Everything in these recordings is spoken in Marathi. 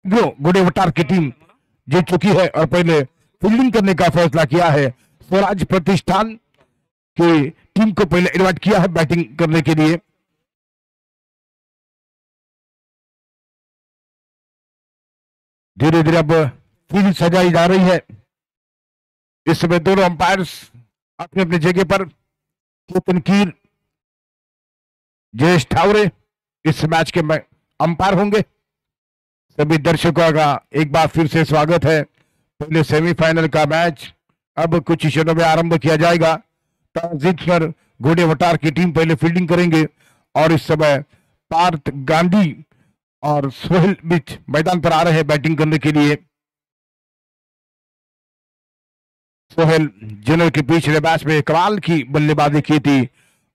गोडेवटार की टीम जीत चुकी है और पहले फील्डिंग करने का फैसला किया है। स्वराज प्रतिष्ठान की टीम को पहले इनवाइट किया है बैटिंग करने के लिए। धीरे धीरे अब फील्ड सजाई जा रही है। इस समय दोनों अंपायर्स अपने अपने जगह पर, केतन कीर, जयेश ठावरे इस मैच के अंपायर होंगे। सभी दर्शकों का एक बार फिर से स्वागत है। पहले सेमीफाइनल का मैच अब कुछ क्षणों में आरंभ किया जाएगा। टॉस जीतकर गोडेवटार की टीम पहले फील्डिंग करेंगे और इस समय पार्थ गांधी और सोहेल बीच मैदान पर आ रहे हैं बैटिंग करने के लिए। सोहेल जिन्होंने के पिछले मैच में कमाल की बल्लेबाजी की थी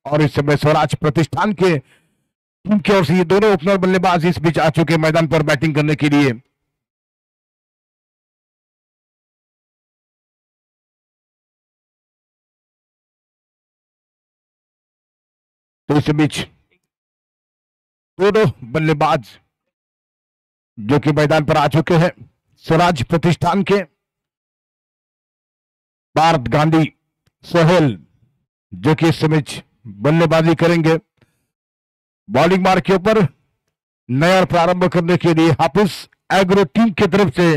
और इस समय स्वराज प्रतिष्ठान के टीम की ओर से ये दोनों ओपनर बल्लेबाज इस बीच आ चुके मैदान पर बैटिंग करने के लिए। तो इस बीच दोनों बल्लेबाज जो कि मैदान पर आ चुके हैं, स्वराज प्रतिष्ठान के पार्थ गांधी, सोहेल जो कि इस समय बल्लेबाजी करेंगे। बॉलिंग मार्ग के ऊपर नया प्रारंभ करने के लिए हाफिज एग्रो टीम की तरफ से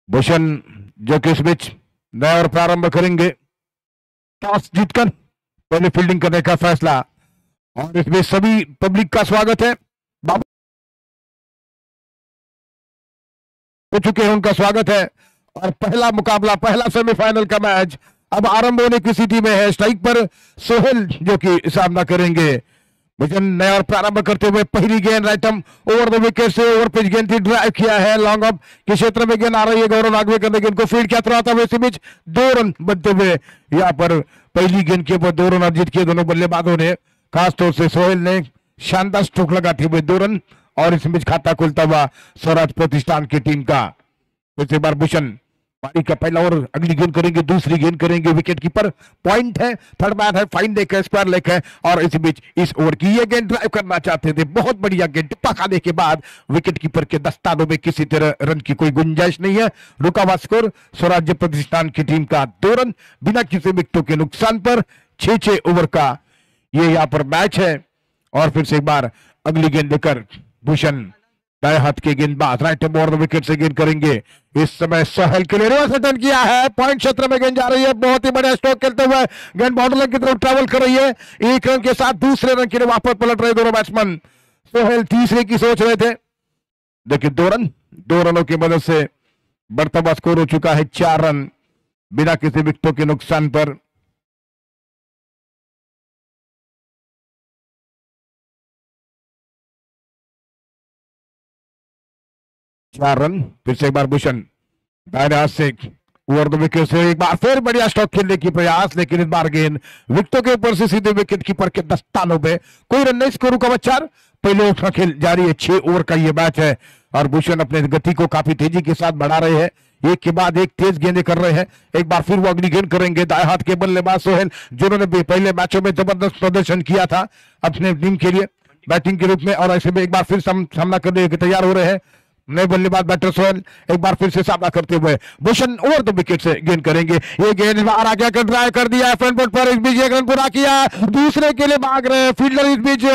भूषण जो कि इस बीच नया प्रारंभ करेंगे। टॉस जीतकर पहले फील्डिंग करने का फैसला और इसमें सभी पब्लिक का स्वागत है। बाबू हो चुके हैं, उनका स्वागत है। और पहला मुकाबला, पहला सेमीफाइनल का मैच अब आरंभ होने की स्थिति में है। स्ट्राइक पर सोहेल जो कि सामना करेंगे। भूषण नया और प्रारंभ करते हुए पहली गेंद राइटम ओवर द विकेट से ओवर पिच गेंद थी, ड्राइव किया है। लॉन्ग ऑफ के क्षेत्र में गेंद आ रही है। गौरव नागवेकर ने गेंद को फील्ड किया, था इसी बीच 2 रन बनते हुए यहाँ पर पहली गेंद के ऊपर 2 रन अर्जित किए दोनों बल्लेबाजों ने। खासतौर से सोहेल ने शानदार स्ट्रोक लगाते हुए 2 रन और इस बीच खाता खुलता हुआ स्वराज प्रतिष्ठान की टीम का। फिर से बार भूषण पारी का पहला ओवर, अगली गेंद करेंगे, दूसरी गेंद करेंगे। विकेट कीपर पॉइंट है, थर्ड मैन है, फाइन लेक है, स्क्वायर लेक है और इस बीच इस ओवर की ये गेंद ड्राइव करना चाहते थे। बहुत बढ़िया गेंद, टिप्पा खाने के बाद विकेट कीपर के दस्तानों में किसी तरह रन की कोई गुंजाइश नहीं है। रुका हुआ स्कोर स्वराज्य प्रतिष्ठान की टीम का 2 रन बिना किसी विकेटों के नुकसान पर। 6-6 ओवर का ये यहाँ पर मैच है। और फिर से एक बार अगली गेंद लेकर भूषण दाएं हाथ के गेंदबाज राइट ओवर विकेट से गेंद करेंगे। इस समय सोहेल के लिए रिवर्स रिटर्न किया है, पॉइंट क्षेत्र में गेंद जा रही है। बहुत ही बढ़िया स्ट्रोक खेलते हुए गेंद बाउंड्री लाइन की तरफ ट्रैवल कर रही है। 1 रन के साथ दूसरे रन के लिए वापस पलट रहे दोनों बैट्समैन। सोहेल तीसरे की सोच रहे थे। देखिए 2 रनों की मदद से बढ़ता हुआ स्कोर हो चुका है 4 रन बिना किसी विकेटों के नुकसान पर। चार रन। फिर से एक बार भूषण दाहिने हाथ से ओवर द विकेट से एक बार फिर बढ़िया स्ट्रोक खेलने की प्रयास, लेकिन इस बार गेंद विकेटों के ऊपर से सीधे विकेट कीपर के दस्तानों पे। कोई रन नहीं, स्कोर का 4। पहले ओवर का खेल जारी है। 6 ओवर का ये मैच है और भूषण अपने गति को काफी तेजी के साथ बढ़ा रहे हैं। एक के बाद एक तेज गेंदें कर रहे हैं। एक बार फिर वो अगली गेंद करेंगे। दाएं हाथ के बल्लेबाज सोहेल जिन्होंने पहले मैचों में जबरदस्त प्रदर्शन किया था अपने टीम के लिए बैटिंग के रूप में, और ऐसे में एक बार फिर सामना करने के तैयार हो रहे हैं। नए बल्लेबाज बैटर सोहेल एक बार फिर से सामना करते हुए भूषण ओवर द विकेट से गेंद करेंगे। ये गेंद बाहर आ गया, ड्राइव कर दिया फ्रंट फुट पर। इस बीच एक रन पूरा किया, दूसरे के लिए भाग रहे फील्डर। इस बीच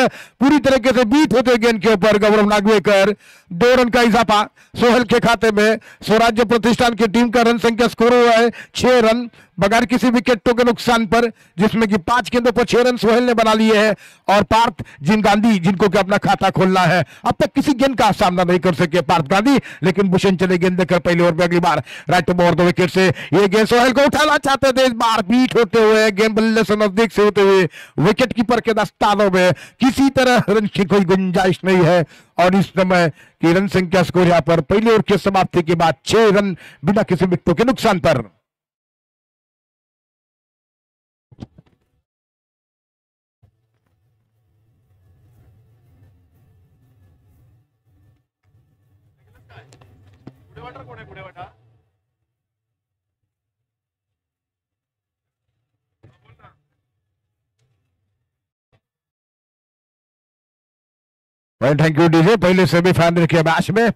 पूरी तरीके से बीट होते गेंद के ऊपर गौरव नागवेकर। 2 रन का इजाफा सोहेल के खाते में। स्वराज्य प्रतिष्ठान की टीम का रन संख्या स्कोर हुआ है 6 रन बगैर किसी विकेटों के नुकसान पर, जिसमें कि 5 गेंदों पर 6 रन सोहेल ने बना लिए हैं। और पार्थ गांधी जिनको कि अपना खाता खोलना है, अब तक किसी गेंद का सामना नहीं कर सके पार्थ गांधी, लेकिन भूषण चले गेंद देकर पहले ओवर में अगली बार राइट ओवर द विकेट से ये गेंद सोहेल को उठाना चाहते थे। इस बार बीट होते हुए गेंद बल्ले से नजदीक से होते हुए विकेट कीपर के दस्तानों में किसी तरह रन की कोई गुंजाइश नहीं है। और इस समय की रन संख्या स्कोर यहां पर पहले ओवर की समाप्ति के बाद 6 रन बिना किसी विकेटों के नुकसान पर। Thank you DJ. पहले सेमीफाइनल के मैच में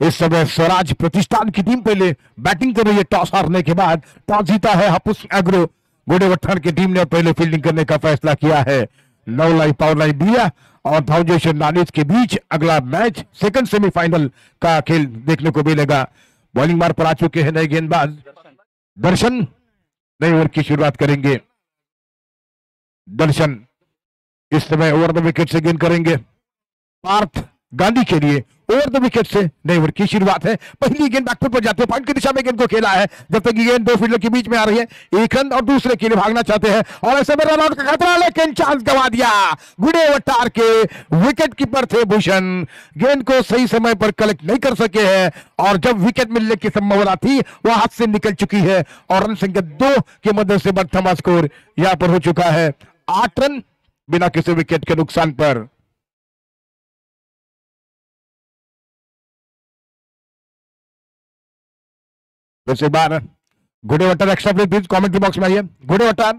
इस समय स्वराज प्रतिष्ठान की टीम पहले बैटिंग कर रही है। टॉस हारने के बाद टॉस जीता है हापुस एग्रो गुडेवट्ठन की टीम ने, पहले फील्डिंग करने का फैसला किया है। 9 लाइन पावर लाइन दिया और फाउंडेशन नानीज के बीच अगला मैच सेकंड सेमीफाइनल का खेल देखने को मिलेगा। बॉलिंग मार पर आ चुके हैं नए गेंदबाज दर्शन, नए ओवर की शुरुआत करेंगे। दर्शन इस समय ओवर द विकेट से गेंद करेंगे पार्थ गांधी के लिए। ओवर द विकेट से नए ओवर की शुरुआत है। पहली गेंद बैकफुट पर जाते हैं, पॉइंट की दिशा में गेंद को खेला है। जब तक गेंद दो फील्डर के बीच में आ रही है, एक रन और दूसरे के लिए भागना चाहते हैं और ऐसे में रन आउट का खतरा, लेकिन चांस गंवा दिया। गुडेवट्टार के विकेट कीपर थे भूषण, गेंद को सही समय पर कलेक्ट नहीं कर सके हैं और जब विकेट मिलने की संभावना थी वह हाथ से निकल चुकी है और रन संख्या 2 की मदद से बढ़ता स्कोर यहां पर हो चुका है 8 रन बिना किसी विकेट के नुकसान पर। वैसे बार गुडेवट्टार extra plate please commentary box में आइए। गुडेवट्टार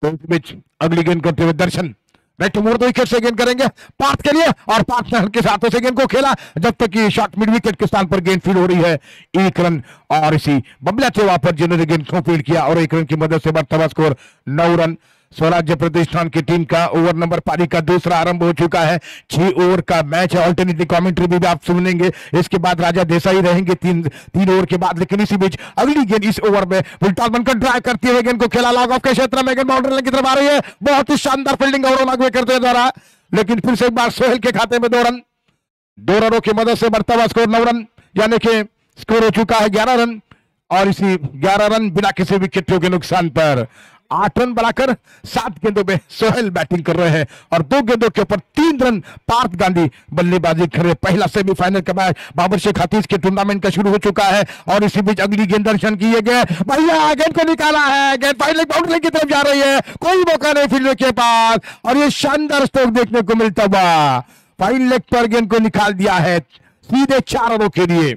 तो इस बीच अगली गेंद करते हुए दर्शन राइट मोड़ 2 विकेट से गेंद करेंगे पार्थ के लिए और पार्थ ने हल्के हाथों से गेंद को खेला जब तक कि शॉट मिड विकेट के स्थान पर गेंद फील्ड हो रही है। 1 रन और इसी बबला थे वहां पर जिन्होंने गेंद को फील्ड किया और 1 रन की मदद से बढ़ता स्कोर 9 रन। स्वराज्य प्रतिष्ठान की टीम का ओवर नंबर पारी का दूसरा आरंभ हो चुका है। 6 ओवर का मैच है। ऑल्टरनेटिव कमेंट्री भी आप सुनेंगे। इसके बाद राजा देसाई रहेंगे 3 ओवर के बाद, लेकिन इसी बीच अगली गेंद इस ओवर में फुलटॉस बनकर ड्राइव करते हुए गेंद को खेला लॉग ऑफ के क्षेत्र में, गेंद बाउंड्री लाइन की तरफ आ रही है। बहुत ही शानदार फील्डिंग गौरव नागवे करते हुए द्वारा, लेकिन फिर से एक बार सोहेल के खाते में 2 रन। 2 रनों की मदद से बढ़ता हुआ स्कोर 9 रन, यानी कि स्कोर हो चुका है 11 रन और इसी 11 रन बिना किसी विकेटों के नुकसान पर 8 रन बनाकर 7 गेंदों में सोहेल बैटिंग कर रहे हैं और 2 गेंदों के ऊपर 3 रन पार्थ गांधी बल्लेबाजी कर रहे। पहला सेमीफाइनल का मैच बाबर शेख हतीज के टूर्नामेंट का शुरू हो चुका है और इसी बीच अगली गेंद दर्शन की गए भैया, गेंद को निकाला है, गेंद फाइनल बाउंड्री की तरफ जा रही है, कोई मौका नहीं फील्डर के पास और ये शानदार स्ट्रोक देखने को मिलता हुआ फाइन लेग पर गेंद को निकाल दिया है सीधे 4 रनों के लिए।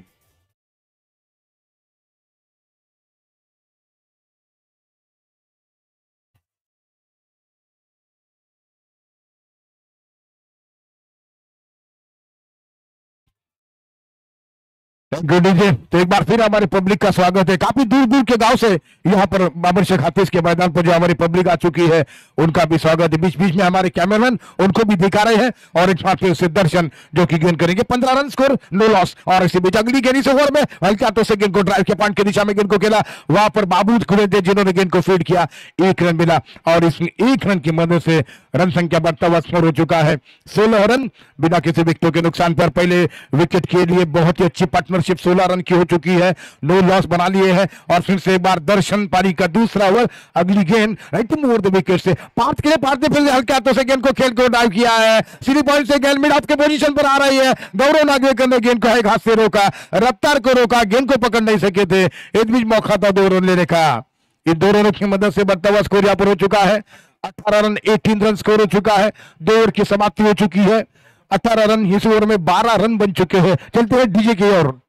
तो एक बार फिर हमारे पब्लिक का स्वागत है। काफी दूर दूर के गांव से यहाँ पर बाबर शेख हाफिज के मैदान पर जो हमारी पब्लिक आ चुकी है उनका भी स्वागत है। बीच बीच में हमारे कैमरामैन उनको भी दिखा रहे हैं और एक बार फिर से दर्शन जो कि गेंद करेंगे 15 रन स्कोर नो लॉस और इसी बीच अगली गेंद इस ओवर में हल्के हाथों से गेंद को ड्राइव के पॉइंट की दिशा में गेंद को खेला, वहां पर बाबूद खुले थे जिन्होंने गेंद को फीड किया, 1 रन मिला और इसमें 1 रन की मदद से रन संख्या बढ़ता हुआ स्कोर हो चुका है 16 रन बिना किसी विकेटों के नुकसान पर। पहले विकेट के लिए बहुत ही अच्छी पार्टनरशिप 16 रन की हो चुकी है, नो लॉस बना लिए हैं और फिर से एक बार दर्शन पारी का दूसरा ओवर। अगली गेंद राइट ओवर द विकेट से पार्थ के लिए, पार्थ ने फिर से हल्के हाथों से गेंद को खेल को ड्राइव किया है, सीधी पॉइंट से गेंद मिड ऑफ के पोजीशन पर आ रही है। गौरव नागवेकर ने गेंद को एक हाथ से रोका, रफ्तार को रोका, गेंद को पकड़ नहीं सके थे। इस बीच मौका था 2 रन लेने का, इन 2 रनों की मदद से बढ़ता हुआ स्कोर यहां पर हो चुका है 18 रन 18 रन स्कोर हो चुका है। 2 ओवर की समाप्ति हो चुकी है, 18 रन इस ओवर में 12 रन बन चुके हैं। चलते हैं डीजे की ओर।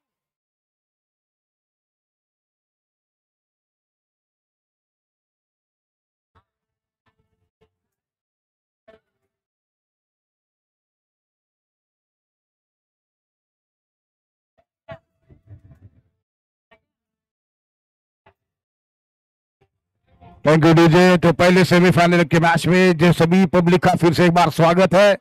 Thank you DJ. तो पहले सेमीफाइनल के मैच में जो सभी पब्लिक का फिर से एक बार स्वागत है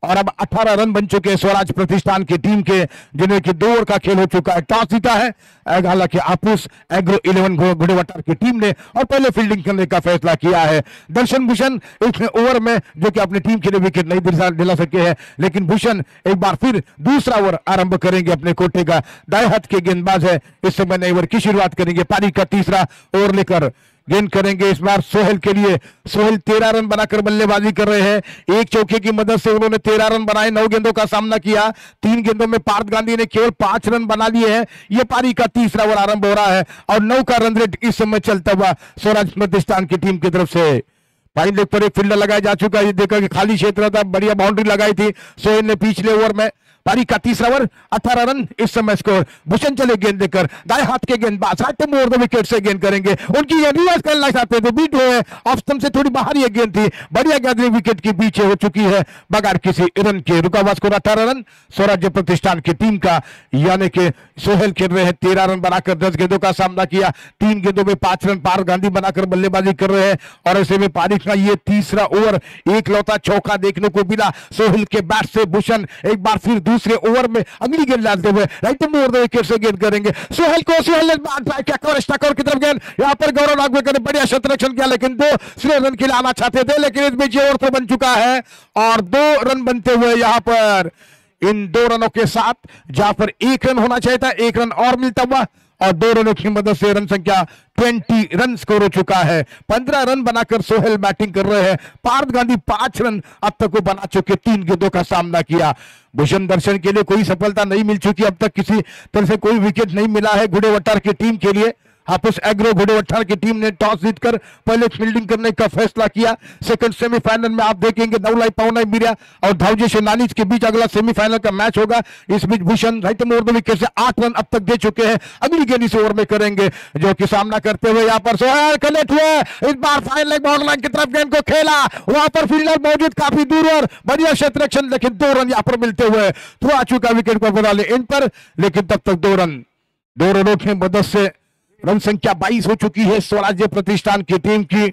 और अब 18 रन बन चुके हैं स्वराज प्रतिष्ठान की टीम के, जिन्हें कि 2 ओवर का खेल हो चुका है। टॉस जीता है हालांकि आपूस एग्रो 11 गुडेवट्टार की टीम ने और पहले फील्डिंग करने का फैसला किया है। दर्शन भूषण इस ओवर में जो कि अपनी टीम के लिए विकेट नहीं दिला सके हैं, लेकिन भूषण एक बार फिर दूसरा ओवर आरंभ करेंगे अपने कोटे का। दाएं हाथ के गेंदबाज है, इस समय नए ओवर की शुरुआत करेंगे। पारी का तीसरा ओवर लेकर गेंद करेंगे इस बार सोहेल के लिए। सोहेल 13 रन बनाकर बल्लेबाजी कर रहे हैं, एक चौके की मदद से उन्होंने 13 रन बनाए, 9 गेंदों का सामना किया। 3 गेंदों में पार्थ गांधी ने केवल 5 रन बना लिए हैं। यह पारी का तीसरा ओवर आरंभ हो रहा है और 9 का रन रेट इस समय चलता हुआ स्वराज प्रतिष्ठान की टीम की तरफ से। फाइन लेग पर एक फील्डर लगाया जा चुका है, देखा कि खाली क्षेत्र था, बढ़िया बाउंड्री लगाई थी सोहेल ने पिछले ओवर में। पारी का तीसरा ओवर 18 रन इस समय स्कोर। भूषण चले गेंद देकर, दाएं हाथ के गेंदबाज राइट मोड़ द विकेट से गेंद करेंगे, उनकी ये रिवर्स करना चाहते थे, बीट हुए ऑफ स्टंप से थोड़ी बाहर ये गेंद थी, बढ़िया गैदरिंग विकेट के पीछे हो चुकी है बगैर किसी रन के। रुका हुआ स्कोर 18 रन स्वराज्य प्रतिष्ठान की टीम का, यानी कि सोहेल खेल रहे हैं 13 रन बनाकर 10 गेंदों का सामना किया, 3 गेंदों में 5 रन। पार्थ गांधी बनाकर बल्लेबाजी कर रहे हैं और ऐसे में पारी का ये तीसरा ओवर एक लौता चौका देखने को मिला सोहेल के बैट से। भूषण एक बार फिर दूसरे ओवर में अगली गेंद डालते हुए राइट मोड़ द विकेट से गेंद करेंगे सोहेल को। सोहेल ने ट्राई किया कवर की तरफ गेंद, यहां पर गौरव नागवेकर ने बढ़िया शतरक्षण किया, लेकिन 2 श्रेय रन के लिए आना चाहते थे, लेकिन इस बीच ओवर तो बन चुका है और 2 रन बनते हुए यहां पर इन 2 रनों के साथ जहां पर 1 रन होना चाहिए था, 1 रन और मिलता हुआ और 2 रनों की मदद से रन संख्या 20 रन स्कोर हो चुका है। 15 रन बनाकर सोहेल बैटिंग कर रहे हैं, पार्थ गांधी 5 रन अब तक को बना चुके, 3 गेंदों का सामना किया। भूषण दर्शन के लिए कोई सफलता नहीं मिल चुकी अब तक, किसी तरह से कोई विकेट नहीं मिला है घुड़े वटार की टीम के लिए। हापुस एग्रो घुड़े वठार की टीम ने टॉस जीतकर पहले फील्डिंग करने का फैसला किया। सेकंड सेमीफाइनल में आप देखेंगे नवलाई पावनाई मीरा और धावजी शेनानी के बीच अगला सेमीफाइनल का मैच होगा। इस बीच भूषण राइट मोड़ द विकेट से 8 रन अब तक दे चुके हैं, अगली गेंद इस ओवर में करेंगे जो कि सामना करते हुए यहाँ पर सोहेल कनेक्ट हुए, इस बार फाइन लेग बाउंड्री लाइन की तरफ गेंद को खेला, वहां पर फील्डर मौजूद काफी दूर और बढ़िया क्षेत्ररक्षण, लेकिन 2 रन यहाँ पर मिलते हुए थ्रो आ चुका विकेट पर बना ले इन पर, लेकिन तब तक 2 रनों की मदद से रन संख्या 22 हो चुकी है स्वराज्य प्रतिष्ठान की टीम की।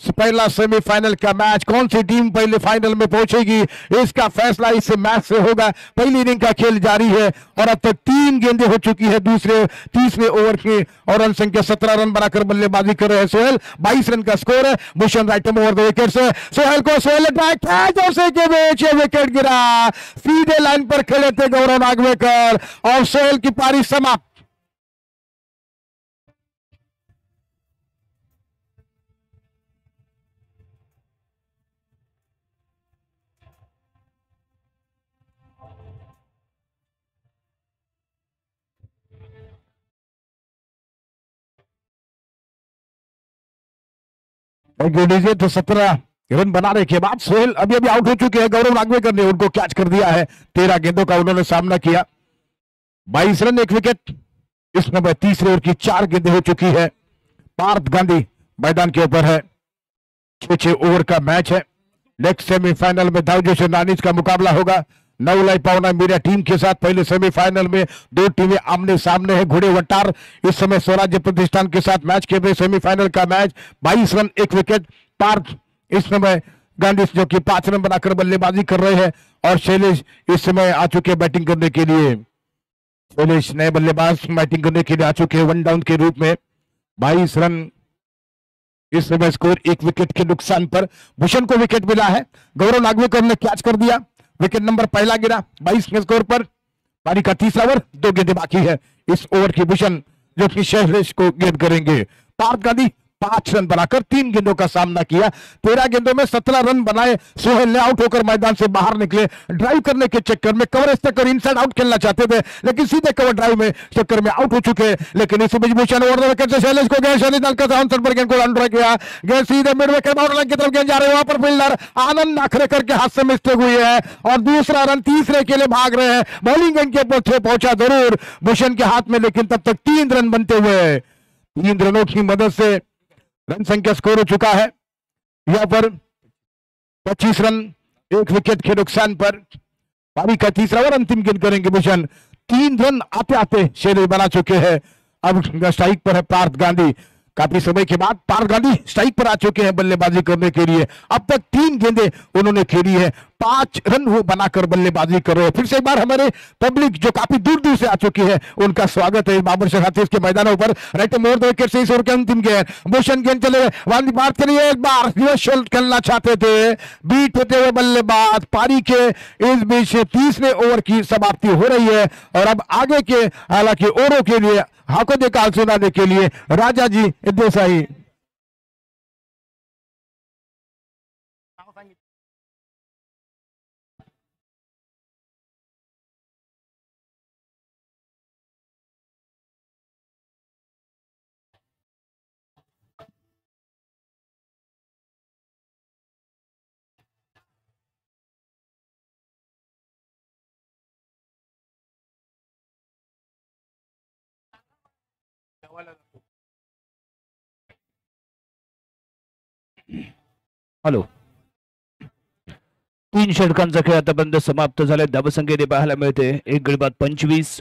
पहला सेमीफाइनल का मैच, कौन सी टीम पहले फाइनल में पहुंचेगी इसका फैसला इस मैच से होगा। पहली इनिंग का खेल जारी है और अब तक 3 गेंदें हो चुकी है तीसरे ओवर की और रन संख्या 17 रन बनाकर बल्लेबाजी कर रहे हैं सोहेल। 22 रन का स्कोर है। Bhushan right over the wicket से सोहेल को, सोहेल के बीच विकेट गिरा, सीधे लाइन पर खेले थे गौरव नागवेकर और सोहेल की पारी समाप्त। तो 17 रन बनाने के बाद सोहेल अभी अभी आउट हो चुके हैं, गौरव नागवेकर ने उनको कैच कर दिया है। 13 गेंदों का उन्होंने सामना किया, 22 रन 1 विकेट। इस समय तीसरे ओवर की 4 गेंदें हो चुकी है। पार्थ गांधी मैदान के ऊपर है, 6 ओवर का मैच है। नेक्स्ट सेमीफाइनल में धावजी शेनानी का मुकाबला होगा नवलाई पावना मीडिया टीम के साथ। पहले सेमीफाइनल में 2 टीमें आमने सामने है। घोड़े वटार इस समय स्वराज्य प्रतिष्ठान के साथ मैच खेल रहे। सेमीफाइनल का मैच 22 रन 1 विकेट। पार्थ इस समय गांधी जो कि 5 रन बनाकर बल्लेबाजी कर रहे हैं और शैलेश इस समय आ चुके बैटिंग करने के लिए। शैलेश नए बल्लेबाज बैटिंग करने के लिए आ चुके हैं 1 डाउन के रूप में। 22 रन इस समय स्कोर, 1 विकेट के नुकसान पर भूषण को विकेट मिला है। गौरव नागवेकर ने कैच कर दिया, विकेट नंबर पहला गिरा 22 के स्कोर पर। पारी का तीसरा ओवर, 2 गेंदें बाकी है इस ओवर की। भूषण जो कि शैलेश को गेंद करेंगे। पार्थ गांधी 5 रन बनाकर 3 गेंदों का सामना किया। 13 गेंदों में 17 रन बनाए। सोहेल ने आउट होकर मैदान से बाहर निकले। ड्राइव करने के चक्कर में कवर तक और इनसाइड आउट खेलना चाहते थे, लेकिन सीधे कवर ड्राइव में चक्कर में आउट हो चुके। लेकिन इसी बीच भूषण ओवर द विकेट से शैलेश को गेंद, शैलेश डालकर आंसर पर गेंद को अंडर किया। गेंद सीधे मिड विकेट बाउंड्री लाइन की तरफ गेंद जा रहे हैं। वहां पर फील्डर आनंद नाखरेकर के हाथ से मिस्टेक हुई है और दूसरा रन तीसरे के लिए भाग रहे हैं। बॉलिंग एंड के पहुंचे पहुंचा जरूर भूषण के हाथ में, लेकिन तब तक 3 रन बनते हुए 3 रनों की मदद से रन संख्या स्कोर हो चुका है यहां पर 25 रन 1 विकेट के नुकसान पर। पारी का तीसरा ओवर अंतिम गेंद करेंगे भूषण। 3 रन आते आते शैलेश बना चुके हैं। अब स्ट्राइक पर है पार्थ गांधी। काफी समय के बाद पार्थ गांधी स्ट्राइक पर आ चुके हैं बल्लेबाजी करने के लिए। अब तक 3 गेंदें उन्होंने खेली है, 5 रन वो बनाकर बल्लेबाजी कर रहे हैं। फिर से एक बार हमारे पब्लिक जो काफी दूर दूर से आ चुकी है उनका स्वागत है बाबर शाह हाथी के मैदानों पर। राइट मोड़ द विकेट से इस ओवर के अंतिम गेंद भूषण गेंद चले वाली बात करिए। एक बार रिवर्स शॉट खेलना चाहते थे, बीट होते हुए बल्लेबाज। पारी के इस बीच तीसरे ओवर की समाप्ति हो रही है और अब आगे के हालांकि ओवरों के लिए हाको दे काल सुनाने के लिए राजा जी देसाई। हॅलो. 3 षटकांचा खेळ आतापर्यंत समाप्त झालाय. धावसंख्येने पाहायला मिळते 1 गडी बाद 25.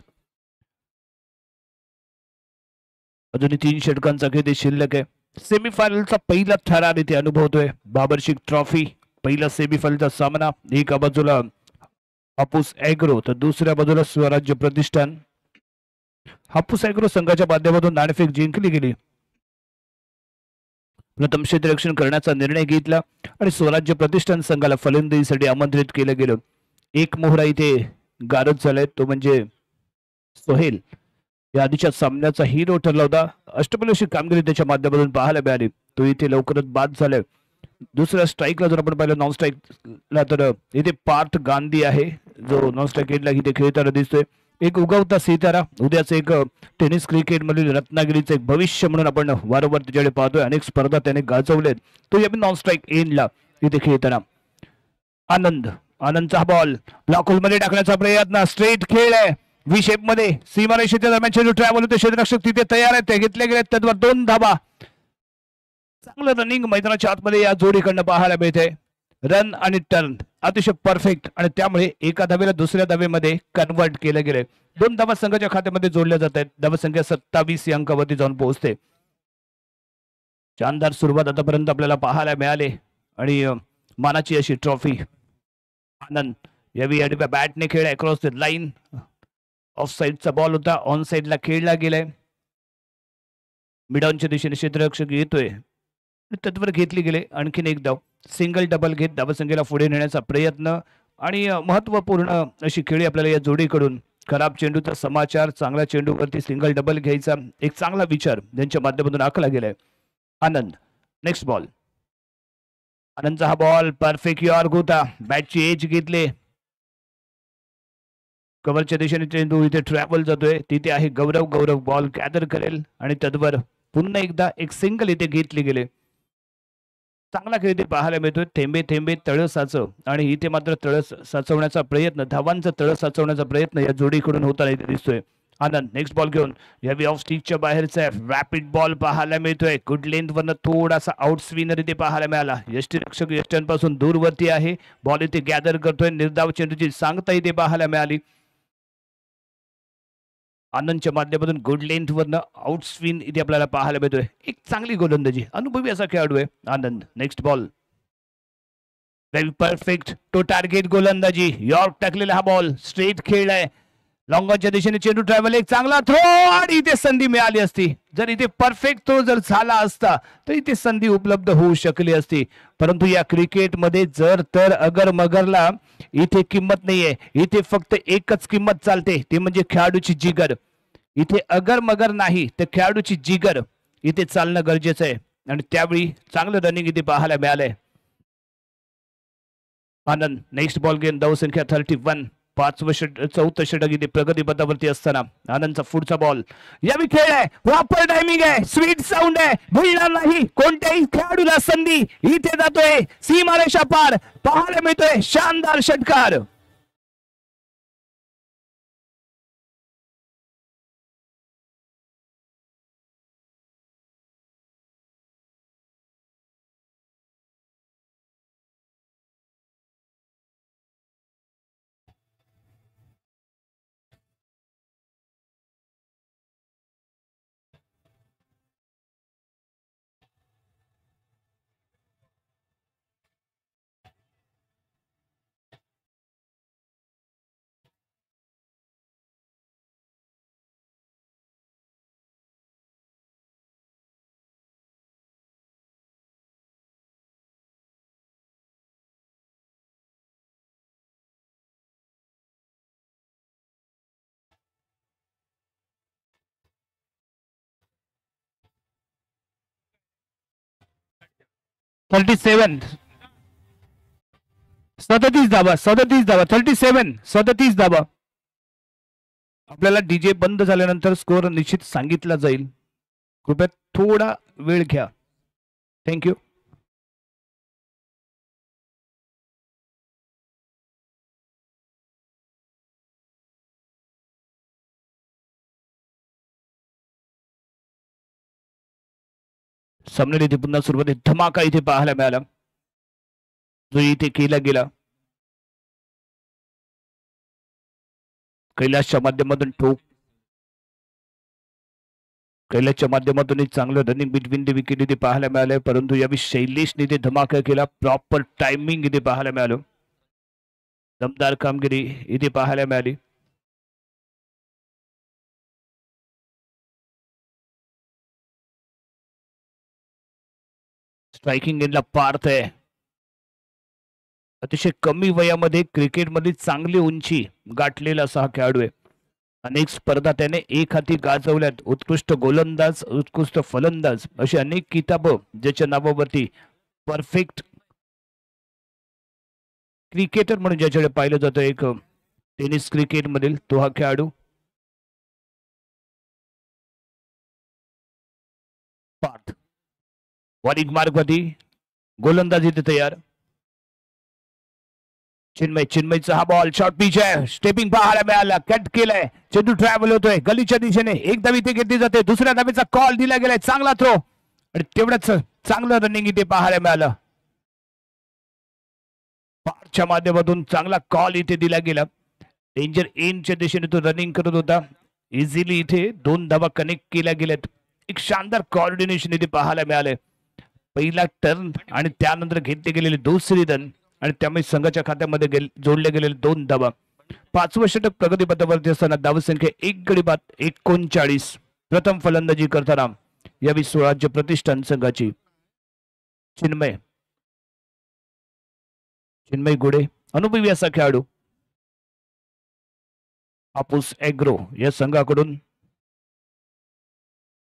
अजूनही 3 षटकांचा खेळ शिल्लक आहे. सेमीफायनलचा पहिला थरार इथे अनुभवतोय बाबरशी ट्रॉफी. पहिला सेमीफायनलचा सामना. एका बाजूला हापूस ॲग्रो तर दुसऱ्या बाजूला स्वराज्य प्रतिष्ठान. हापूस ॲग्रो संघाच्या माध्यमातून नाणेफेक जिंकली गेली. प्रथम क्षेत्ररक्षण करण्याचा निर्णय घेतला आणि स्वराज्य प्रतिष्ठान संघाला फलंदाजीसाठी आमंत्रित केलं गेलं. एक मोहरा इथे गारद झालाय तो म्हणजे सोहेल. या आधीच्या सामन्याचा हिरो ठरला होता. अष्टपैलुशी कामगिरी त्याच्या माध्यमातून पाहायला मिळाली. तो इथे लवकरच बाद झालाय. दुसऱ्या स्ट्राईकला जर आपण पाहिलं नॉन स्ट्राईकला तर इथे पार्थ गांधी आहे जो नॉन स्ट्राईक एंडला इथे खेळताना दिसतोय. एक उगवता सितारा. उद्याच एक टेनिस क्रिकेट मधील रत्नागिरीचं एक भविष्य म्हणून आपण वारंवार त्याच्याकडे पाहतोय. अनेक स्पर्धा त्याने गाजवलेत. तो या नॉन स्ट्राईक एंडला इथे खेळताना. आनंदचा बॉल ब्लॉक होल मध्ये टाकण्याचा प्रयत्न. स्ट्रेट खेळ आहे. व्ही शेप मध्ये सीमारेषेच्या दरम्यान चेंडू ट्रॅव्हल होते. क्षेत्ररक्षक तिथे तयार आहेत. ते घेतले गेले. त्यावर 2 धाबा. चांगलं रनिंग मैदानाच्या आतमध्ये या जोडीकडनं पाहायला मिळते. रन आणि टर्न अतिशय परफेक्ट आणि त्यामुळे एका धावेला दुसऱ्या धावेमध्ये कन्वर्ट केलं गेले. 2 धावा संघाच्या खात्यामध्ये जोडल्या जात आहेत. धावसंख्या 27 या अंकावरती जाऊन पोहोचते. शानदार सुरुवात आतापर्यंत आपल्याला पाहायला मिळाले आणि मानाची अशी ट्रॉफी. आनंद यावेळी बॅटने खेळ अक्रॉस द लाईन. ऑफ साईडचा बॉल होता. ऑन साईडला खेळला गेलाय. मिडॉनच्या दिशेने क्षेत्ररक्षक येतोय. तत्वर घेतली गेले. आणखीन एक धाव. सिंगल डबल घेत धावसंख्येला पुढे नेण्याचा प्रयत्न आणि महत्वपूर्ण अशी खेळी आपल्याला या जोडीकडून. खराब चेंडूचा समाचार. चांगल्या चेंडूवरती सिंगल डबल घ्यायचा एक चांगला विचार त्यांच्या माध्यमातून आखला गेलाय. आनंद नेक्स्ट बॉल. आनंदचा हा बॉल परफेक्ट यॉर्क होता. बॅटची एज घेतले. कव्हरच्या दिशेने चेंडू इथे ट्रॅव्हल जातोय. तिथे आहे गौरव बॉल गॅदर करेल आणि तद्वर पुन्हा एकदा एक सिंगल इथे घेतले गेले. चांगला खेळ इथे पाहायला मिळतोय. थेंबे थेंबे तळ साचव आणि इथे मात्र तळ साचवण्याचा प्रयत्न. धावांचा तळ साचवण्याचा प्रयत्न या जोडीकडून होताना इथे दिसतोय. आनंद नेक्स्ट बॉल घेऊन यावी ऑफ स्टिकच्या बाहेरचा रॅपिड बॉल पाहायला मिळतोय. गुड लेंथ वरनं थोडासा आउट स्विनर इथे पाहायला मिळाला. यष्टीरक्षक यष्ट्यांपासून दूरवरती आहे. बॉल इथे गॅदर करतोय. निर्धाव चेंडूची सांगता इथे पाहायला मिळाली. आनंदच्या माध्यमातून गुड लेंथ वरनं आउट स्विन इथे आपल्याला पाहायला मिळतोय. एक चांगली गोलंदाजी. अनुभवी असा खेळाडू आहे आनंद. नेक्स्ट बॉल वेल परफेक्ट तो टार्गेट गोलंदाजी. यॉर्क टाकलेला हा बॉल स्ट्रेट खेळलाय. लॉंगॉनच्या दिशेने चेंडू ट्रॅव्हल. एक चांगला थ्रो आणि इथे संधी मिळाली असती. जर इथे परफेक्ट थ्रो जर झाला असता तर इथे संधी उपलब्ध होऊ शकली असती. परंतु या क्रिकेटमध्ये जर तर अगर मगरला इथे किंमत नाहीये. इथे फक्त एकच किंमत चालते ते म्हणजे खेळाडूची जिगर. इथे अगर मगर नाही तर खेळाडूची जिगर इथे चालणं गरजेचं आहे आणि त्यावेळी चांगलं रनिंग इथे पाहायला मिळालंय. आनंद नेक्स्ट बॉल घेऊन धावसंख्या 31. 4थं षटक इथे प्रगतीपथावरती असताना आनंदचा पुढचा बॉल. यावी खेळ आहे. प्रॉपर टायमिंग आहे. स्वीट साऊंड आहे. भुलणार नाही कोणत्याही खेळाडूला संधी. इथे जातोय सीमारेषा पार पाहायला मिळतोय. शानदार षटकार. सदतीस धावा 37 धावा. आपल्याला डीजे बंद झाल्यानंतर स्कोअर निश्चित सांगितला जाईल. कृपया थोडा वेळ घ्या. थँक्यू. सामन्याला इथे पुन्हा सुरुवातीत धमाका इथे पाहायला मिळाला, जो इथे केला गेला. कैलासच्या माध्यमातून कैलासच्या माध्यमातून एक चांगलं रनिंग बिटवीन द विकेट इथे पाहायला मिळालंय, परंतु यावेळी शैलेशने इथे धमाका केला. प्रॉपर टायमिंग इथे पाहायला मिळालं. दमदार कामगिरी इथे पाहायला मिळाली. स्ट्रायकिंग एंडला पार्थ आहे. अतिशय कमी वयामध्ये क्रिकेटमध्ये चांगली उंची गाठलेला असा हा खेळाडू आहे. अनेक स्पर्धा त्याने एक हाती गाजवल्यात. उत्कृष्ट गोलंदाज, उत्कृष्ट फलंदाज अशी अनेक किताबं ज्याच्या नावावरती, परफेक्ट क्रिकेटर म्हणून ज्याच्याकडे पाहिलं जातं एक टेनिस क्रिकेट मधील तो हा खेळाडू. पार्थ वॉर्निंग मार्गवरती गोलंदाज इथे तयार. चिन्मयचा हा बॉल शॉर्ट पिच आहे. स्टेपिंग पाहायला मिळाला, कट केलाय. चेंडू ट्रॅव्हल होतोय गलीच्या दिशेने. एक धाव इथे घेतली जाते, दुसऱ्या धावेचा कॉल दिला गेलाय. चांगला थ्रो आणि तेवढंच चांगलं रनिंग इथे पाहायला मिळालं. पार्कच्या माध्यमातून चांगला कॉल इथे दिला गेला. डेंजर एंडच्या दिशेने तो रनिंग करत होता. इझिली इथे 2 धावा कनेक्ट केल्या गेल्यात. एक शानदार कोऑर्डिनेशन इथे पाहायला मिळालंय. पहिला टर्न आणि त्यानंतर घेतले गेलेले दुसरी रन आणि त्यामुळे संघाच्या खात्यामध्ये जोडले गेलेले 2 धावा. 5वं षटक प्रगतीपथावरती असताना धावसंख्या 1 गडी बाद 39. प्रथम फलंदाजी करताना यावेळी स्वराज्य प्रतिष्ठान संघाची चिन्मय गुडे, अनुभवी असा खेळाडू. हापूस एग्रो या संघाकडून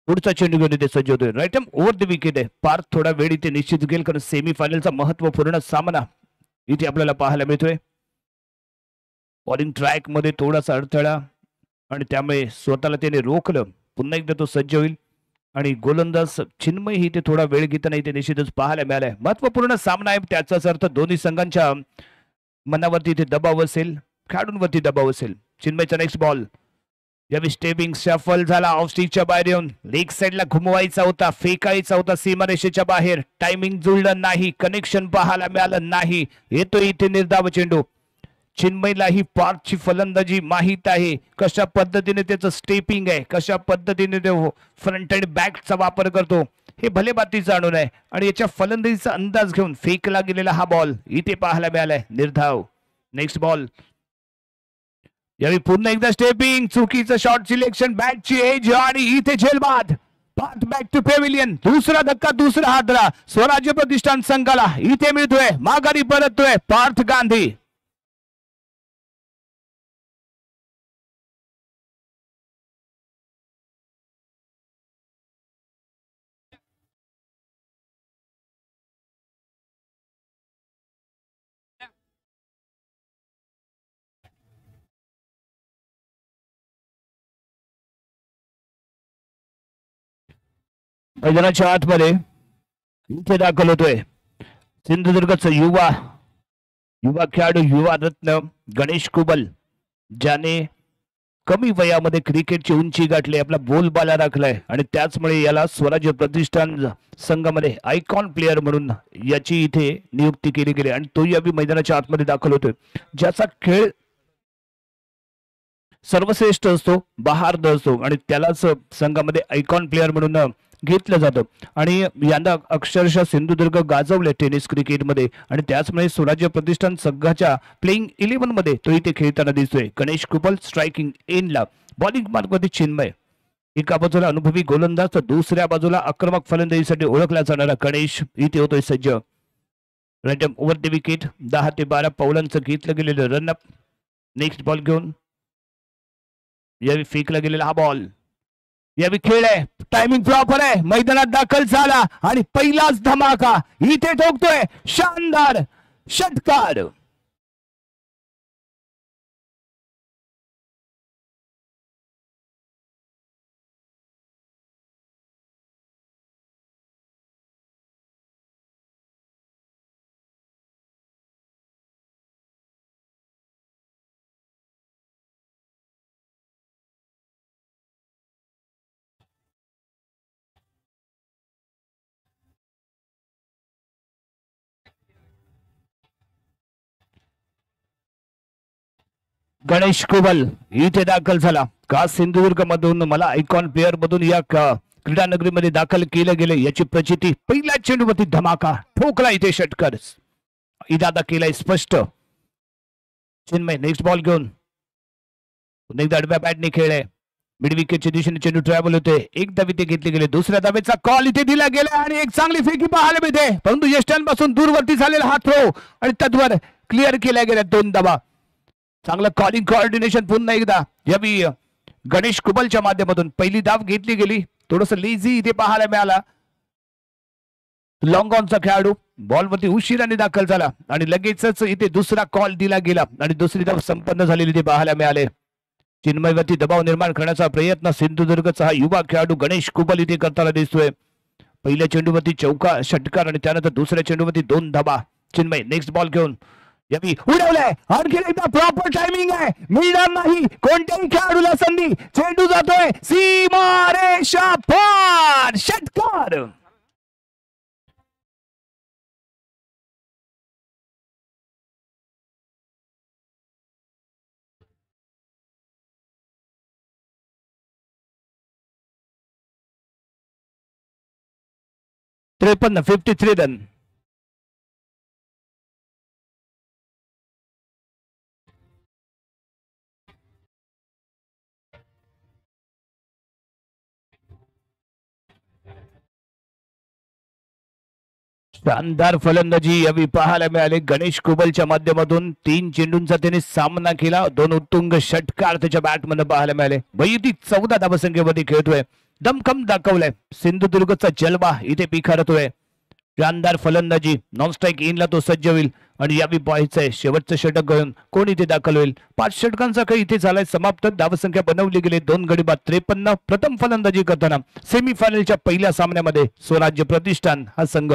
पुढचा चेंडू घेऊन इथे सज्ज होतोय. Right hand over the wicket आहे. पार्थ थोडा वेळ इथे निश्चित घेईल, कारण सेमीफायनलचा महत्वपूर्ण सामना इथे आपल्याला पाहायला मिळतोय. बॉलिंग ट्रॅक मध्ये थोडासा अडथळा आणि त्यामुळे स्वतःला त्याने रोखलं. पुन्हा एकदा तो सज्ज होईल आणि गोलंदाज चिन्मय ही ते थोडा वेळ घेताना इथे निश्चितच पाहायला मिळालाय. महत्वपूर्ण सामना आहे, त्याचाच अर्थ दोन्ही संघांच्या मनावरती इथे दबाव असेल, खेळाडूंवरती दबाव असेल. चिन्मयचा नेक्स्ट बॉल यावेळी स्टेपिंग सफल झाला. ऑफ स्टिकच्या बाहेर येऊन लेग साइडला घुमवायचा होता, फेकायचा होता सीमारेषेच्या बाहेर. टायमिंग जुळलं नाही, कनेक्शन पाहायला मिळालं नाही. येतो इथे निर्धाव चेंडू. चिन्मयला ही पार्कची फलंदाजी माहित आहे, कशा पद्धतीने त्याचं स्टेपिंग आहे, कशा पद्धतीने ते फ्रंट अँड बॅकचा वापर करतो हे भले बाती जाणून आहे. आणि याच्या फलंदाजीचा अंदाज घेऊन फेकला गेलेला हा बॉल इथे पाहायला मिळालाय. निर्धाव. नेक्स्ट बॉल यावेळी पुन्हा एकदा स्टेपिंग, चुकीचं शॉट सिलेक्शन, बॅटची एज आणि इथे झेलबाद. Parth back to pavilion. दुसरा धक्का, दुसरा हादरा स्वराज्य प्रतिष्ठान संघाला इथे मिळतोय. माघारी परततोय पार्थ गांधी. मैदानाच्या आतमध्ये इथे दाखल होतोय सिंधुदुर्गचा युवा खेळाडू, युवा रत्न गणेश कुबल, ज्याने कमी वयामध्ये क्रिकेटची उंची गाठली, आपला बोलबाला राखलाय आणि त्याचमुळे याला स्वराज्य प्रतिष्ठान संघामध्ये आयकॉन प्लेअर म्हणून याची इथे नियुक्ती केली गेली आणि तो यावी मैदानाच्या आतमध्ये दाखल होतोय. ज्याचा खेळ सर्वश्रेष्ठ असतो, बहार्द असतो आणि त्यालाच संघामध्ये आयकॉन प्लेअर म्हणून घेतलं जातं. आणि यंदा अक्षरशः सिंधुदुर्ग गाजवले टेनिस क्रिकेटमध्ये आणि त्याचमुळे स्वराज्य प्रतिष्ठान संघाच्या प्लेइंग 11 मध्ये तो इथे खेळताना दिसतोय. गणेश कुबल स्ट्रायकिंग एंडला. बॉलिंग मार्गमध्ये चिन्मय. एका बाजूला अनुभवी गोलंदाज तर दुसऱ्या बाजूला आक्रमक फलंदाजीसाठी ओळखला जाणारा गणेश इथे होतोय सज्ज. Right over the wicket. 10 ते 12 पावलांचं घेतलं गेलेलं रनअप. नेक्स्ट बॉल घेऊन यावेळी फेकला गेलेला हा बॉल. यावेळी खेळ आहे, टायमिंग प्रॉपर आहे, मैदानात दाखल झाला आणि पहिलाच धमाका इथे ठोकतोय. शानदार षटकार. गणेश कुबल इथे दाखल झाला का सिंधुदुर्ग मधून मला आयकॉन प्लेअर मधून या क्रीडा नगरीमध्ये दाखल केलं गेलं याची प्रचिती पहिल्या चेंडूवरती धमाका ठोकला इथे षटकार इरादा केलाय स्पष्ट चिन्मय नेक्स्ट बॉल घेऊन एकदा आडव्या बॅटने खेळलाय मिड विकेटच्या दिशेने चेंडू ट्रॅव्हल होते एक धाव इथे घेतले गेले दुसऱ्या धावेचा कॉल इथे दिला गेला आणि एक चांगली फेकी पाहायला मिळते परंतु यष्ट्यांपासून दूरवरती झालेला हा थ्रो आणि तद्वर क्लिअर केल्या गेल्या 2 धावा चांगलं कॉलिंग कोऑर्डिनेशन पुन्हा एकदा यावी गणेश कुबलच्या माध्यमातून पहिली धाव घेतली गेली थोडस लेझी इथे पाहायला मिळाला लॉंग ऑनचा खेळाडू बॉलवरती उशिराने दाखल झाला आणि लगेचच इथे दुसरा कॉल दिला गेला आणि दुसरी धाव संपन्न झालेली इथे पाहायला मिळाले चिन्मयवरती दबाव निर्माण करण्याचा प्रयत्न सिंधुदुर्गचा हा युवा खेळाडू गणेश कुबल इथे करताना दिसतोय पहिल्या चेंडूवरती चौका षटकार आणि त्यानंतर दुसऱ्या चेंडूवरती 2 धाबा चिन्मय नेक्स्ट बॉल घेऊन यावी उडवलाय आणखी एकदा प्रॉपर टायमिंग आहे मिळणार नाही कोणत्याही खेळाडूला संधी चेंडू जातोय सीमारेषा पार षटकार 53 रन शानदार फलंदाजी यावी पाहायला मिळाले गणेश कुबलच्या माध्यमातून 3 चेंडूंचा त्याने सामना केला 2 उत्तुंग षटकार त्याच्या बॅटमध्ये पाहायला मिळाले वैयक्तिक 14 धावसंख्येमध्ये खेळतोय दमखम दाखवलाय सिंधुदुर्गचा जलवा इथे पिखारतोय शानदार फलंदाजी नॉन स्ट्राईक इनला तो सज्ज होईल आणि यावी पाहायचंय शेवटचं षटक घेऊन कोण इथे दाखल होईल 5 षटकांचा काही इथे झालाय समाप्त धावसंख्या बनवली गेली 2 गडी बाद 53 प्रथम फलंदाजी करताना सेमीफायनलच्या पहिल्या सामन्यामध्ये स्वराज्य प्रतिष्ठान हा संघ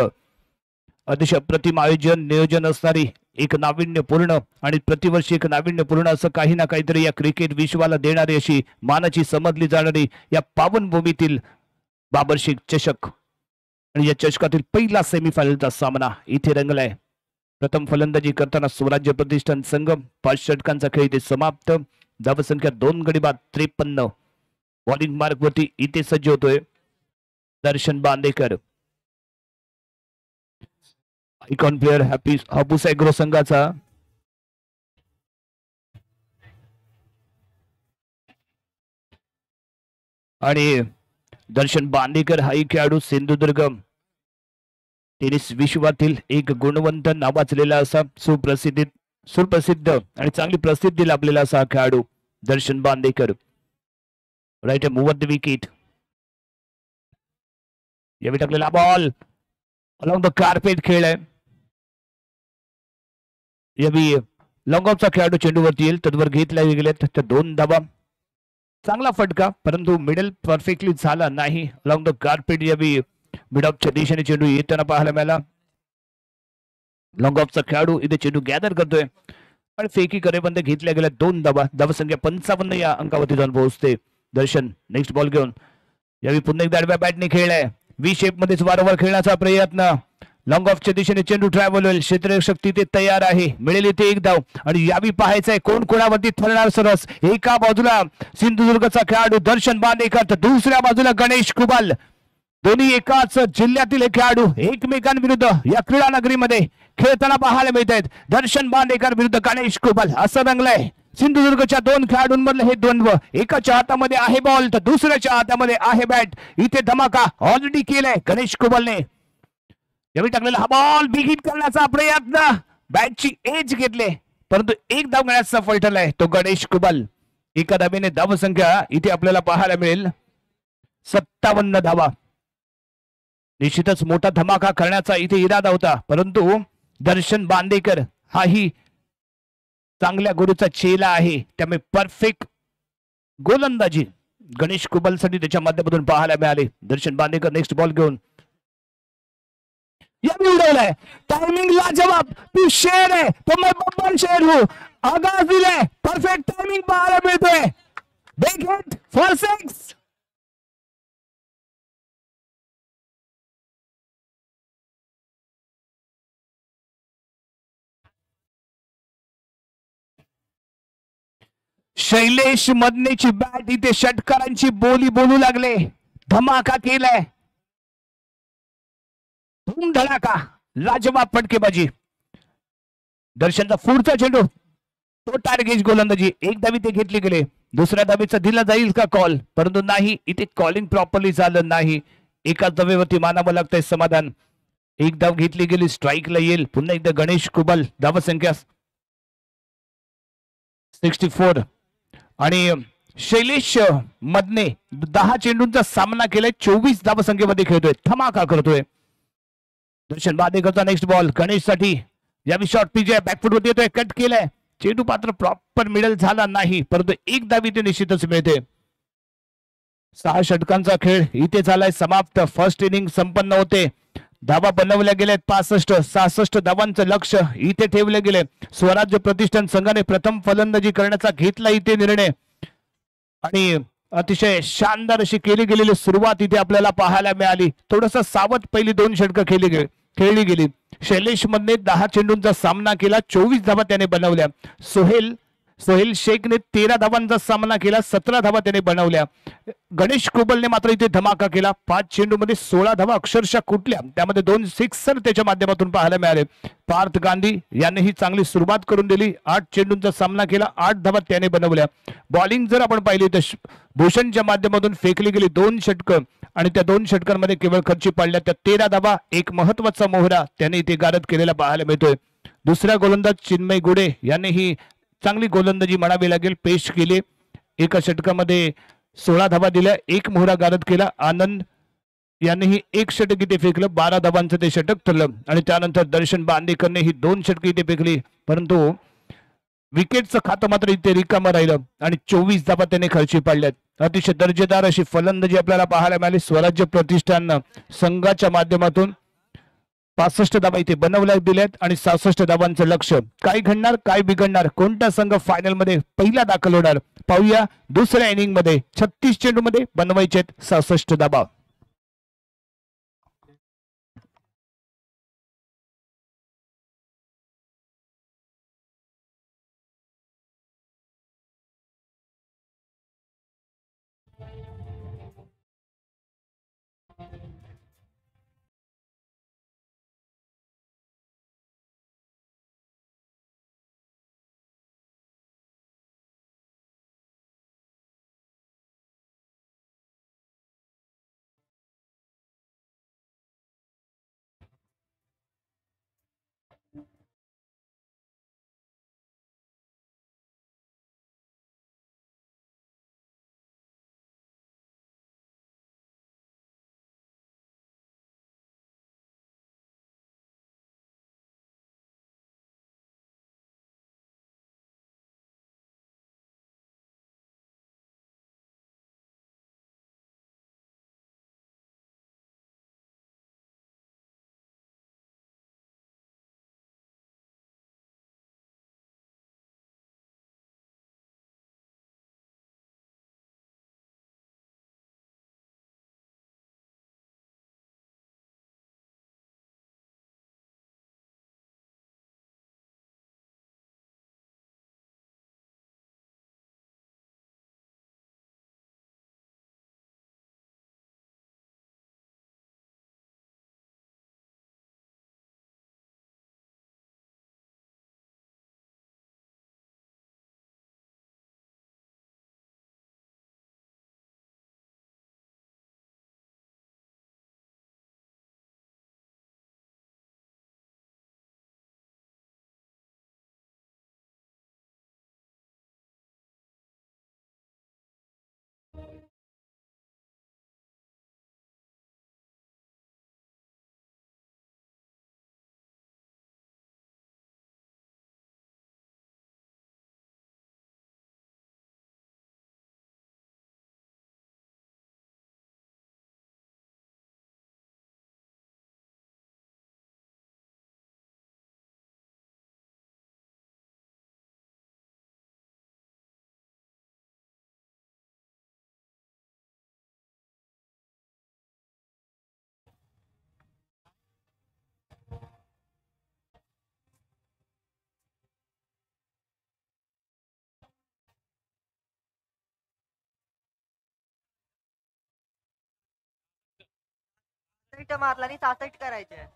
अतिशय अप्रतिम आयोजन नियोजन असणारी एक नाविन्यपूर्ण आणि प्रतिवर्षी एक नाविन्यपूर्ण असं काही ना काहीतरी या क्रिकेट विश्वाला देणारी अशी मानाची समजली जाणारी या पावनभूमीतील बाबरशेख चषक आणि या चषकातील पहिला सेमीफायनलचा सामना इथे रंगलाय प्रथम फलंदाजी करताना स्वराज्य प्रतिष्ठान संघ 5 षटकांचा खेळ इथे समाप्त धावसंख्या 2 गडी बाद 53 बॉलिंग मार्क वरती इथे सज्ज होतोय दर्शन बांदेकर आयकॉन प्लेअर हापूस एग्रो संघाचा आणि दर्शन बांदेकर हा खेळाडू सिंधुदुर्ग टेनिस विश्वातील एक गुणवंत नावाजलेला असा सुप्रसिद्ध आणि चांगली प्रसिद्धी लाभलेला असा खेळाडू Darshan Bandekar right move the wicket यावेळी टाकलेला बॉल अलॉंग द कार्पेट खेळ आहे यावेळी लॉंग ऑफचा खेळाडू चेंडूवरती येईल तद्वर घेतल्या गेलेत तर 2 धावा चांगला फटका परंतु मिडल परफेक्टली झाला नाही अलॉंग द कार्पेट यावेळी मिड ऑफच्या दिशेने चेंडू येताना पाहायला मिळाला लॉंग ऑफचा खेळाडू इथे चेंडू गॅदर करतोय आणि फेकी करेपर्यंत घेतल्या गेल्या 2 धावा धावसंख्या 55 या अंकावरती जाऊन पोहोचते दर्शन नेक्स्ट बॉल घेऊन यावेळी पुन्हा एकदा आडव्या बॅटने खेळलाय व्ही शेप मध्येच वारंवार खेळण्याचा प्रयत्न लॉंग ऑफच्या दिशेने चेंडू ट्रॅव्हल होईल क्षेत्ररक्षक ते तयार आहे मिळेल इथे 1 धाव आणि यावी पाहायचंय कोण कोणावरती ठरणार सरस एका बाजूला सिंधुदुर्गचा खेळाडू दर्शन बांदेकर तर दुसऱ्या बाजूला गणेश कुबल दोन्ही एकाच जिल्ह्यातील हे खेळाडू एकमेकांविरुद्ध या क्रीडा नगरीमध्ये खेळताना पाहायला मिळत आहेत दर्शन बांदेकर विरुद्ध गणेश कुबल असं रंगलंय सिंधुदुर्गच्या 2 खेळाडूंमधलं हे द्वंद्व एकाच्या हातामध्ये आहे बॉल तर दुसऱ्याच्या हातामध्ये आहे बॅट इथे धमाका ऑलरेडी केलाय गणेश कुबलने यावेळी टाकलेला हा बॉल बिगिट करण्याचा प्रयत्न बॅटची एज घेतले परंतु 1 धाव घेण्यास सफल ठरलाय तो गणेश कुबल एका धावेने धावसंख्या इथे आपल्याला पाहायला मिळेल 57 धावा निश्चितच मोठा धमाका करण्याचा इथे इरादा होता परंतु दर्शन बांदेकर हाही चांगल्या गुरुचा चेला आहे त्यामुळे परफेक्ट गोलंदाजी गणेश कुबलसाठी त्याच्या माध्यमातून पाहायला मिळाले दर्शन बांदेकर नेक्स्ट बॉल घेऊन यावी उडवलाय टायमिंग लाजवाब तू शेर है तो मैं बब्बर शेर हूं आगाज दिलाय परफेक्ट टायमिंग पाहायला मिळतोय बिग हिट फॉर 6 . शैलेश मदनेची बॅट इथे षटकारांची बोली बोलू लागले. धमाका केलाय, धूम धडाका, लाजवाब फटकेबाजी. दर्शनचा पुढचा चेंडू, तो टार्गेट गोलंदाजी. एक धावी ते घेतली गेले. दुसऱ्या धावीचा दिला जाईल का कॉल, परंतु नाही, इथे कॉलिंग प्रॉपरली झालं नाही. एकाच धावेवरती मानावं लागतंय समाधान. एक धाव घेतली गेली, स्ट्राईकला येईल. पुन्हा एकदा गणेश कुबल, धावसंख्या 64. आणि शैलेश मदने 10 चेंडूंचा सामना केलाय, 24 धावसंख्येमध्ये खेळतोय, धमाका करतोय. दर्शन बादेकरचा नेक्स्ट बॉल गणेश साठी. यावी शॉट पिच आहे, बॅकफुट वरती येतोय, कट केलाय. चेंडू पात्र प्रॉपर मिडल झाला नाही, परंतु एक धाव इथे निश्चितच मिळते. 6 षटकांचा खेळ इथे झालाय समाप्त. फर्स्ट इनिंग संपन्न होते. धावा बनवल्या गेल्यात 65 धावांचं लक्ष इथे ठेवले गेले. स्वराज्य प्रतिष्ठान संघाने प्रथम फलंदाजी करण्याचा घेतला इथे निर्णय आणि अतिशय शानदार अशी केली गेलेली सुरुवात इथे आपल्याला पाहायला मिळाली. थोडस सावध पहिली 2 षटकं खेळली गेली. शैलेश मदने 10 चेंडूंचा सामना केला, 24 धावा त्याने बनवल्या. सोहेल शेखने 13 धावांचा सामना केला, 17 धावा त्याने बनवल्या. गणेश कुबलने मात्र इथे धमाका केला. 5 चेंडूमध्ये 16 धावा अक्षरशः कुठल्या, त्यामध्ये 2 सिक्सर त्याच्या माध्यमातून पाहायला मिळाले. पार्थ गांधी यानेही चांगली सुरुवात करून दिली. 8 चेंडूंचा सामना केला, 8 धावा त्याने बनवल्या. बॉलिंग जर आपण पाहिली तर भूषणच्या माध्यमातून फेकली गेली 2 षटकं आणि त्या 2 षटकांमध्ये केवळ खर्ची पाडल्या त्या 13 धावा. एक महत्वाचा मोहरा त्याने इथे गारद केलेला पाहायला मिळतोय. दुसरा गोलंदाज चिन्मय गुडे यानेही चांगली गोलंदाजी म्हणावी लागेल, पेश केली. एका षटकामध्ये 16 धावा दिल्या, एक मोहरा गारद केला. आनंद यानेही एक षटक इथे फेकलं, 12 धावांचं ते षटक ठरलं. आणि त्यानंतर दर्शन बांदेकरने ही 2 षटके इथे फेकली, परंतु विकेटचं खातं मात्र इथे रिकामं राहिलं आणि 24 धावा त्याने खर्ची पाडल्यात. अतिशय दर्जेदार अशी फलंदाजी आपल्याला पाहायला मिळाली स्वराज्य प्रतिष्ठान संघाच्या माध्यमातून. 65 धावा इथे बनवल्या दिल्यात आणि 66 धावांचं लक्ष. काय घडणार, काय बिघडणार, कोणता संघ फायनल मध्ये पहिला दाखल होणार, पाहूया दुसऱ्या इनिंग मध्ये. 36 चेंडू मध्ये बनवायचे 66 धावा. पिठा मारला आणि 66 करायचे.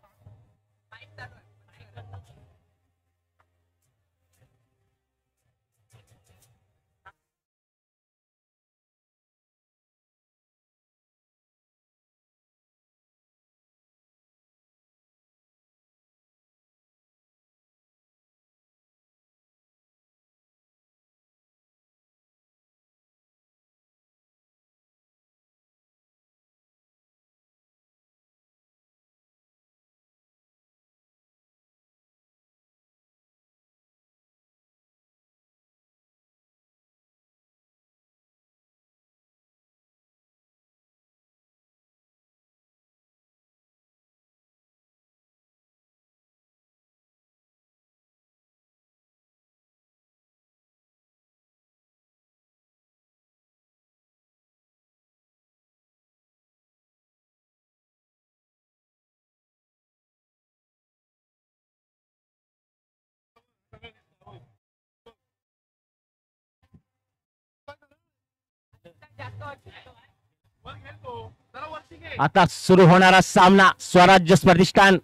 आता सुरू होणारा सामना स्वराज्य प्रतिष्ठान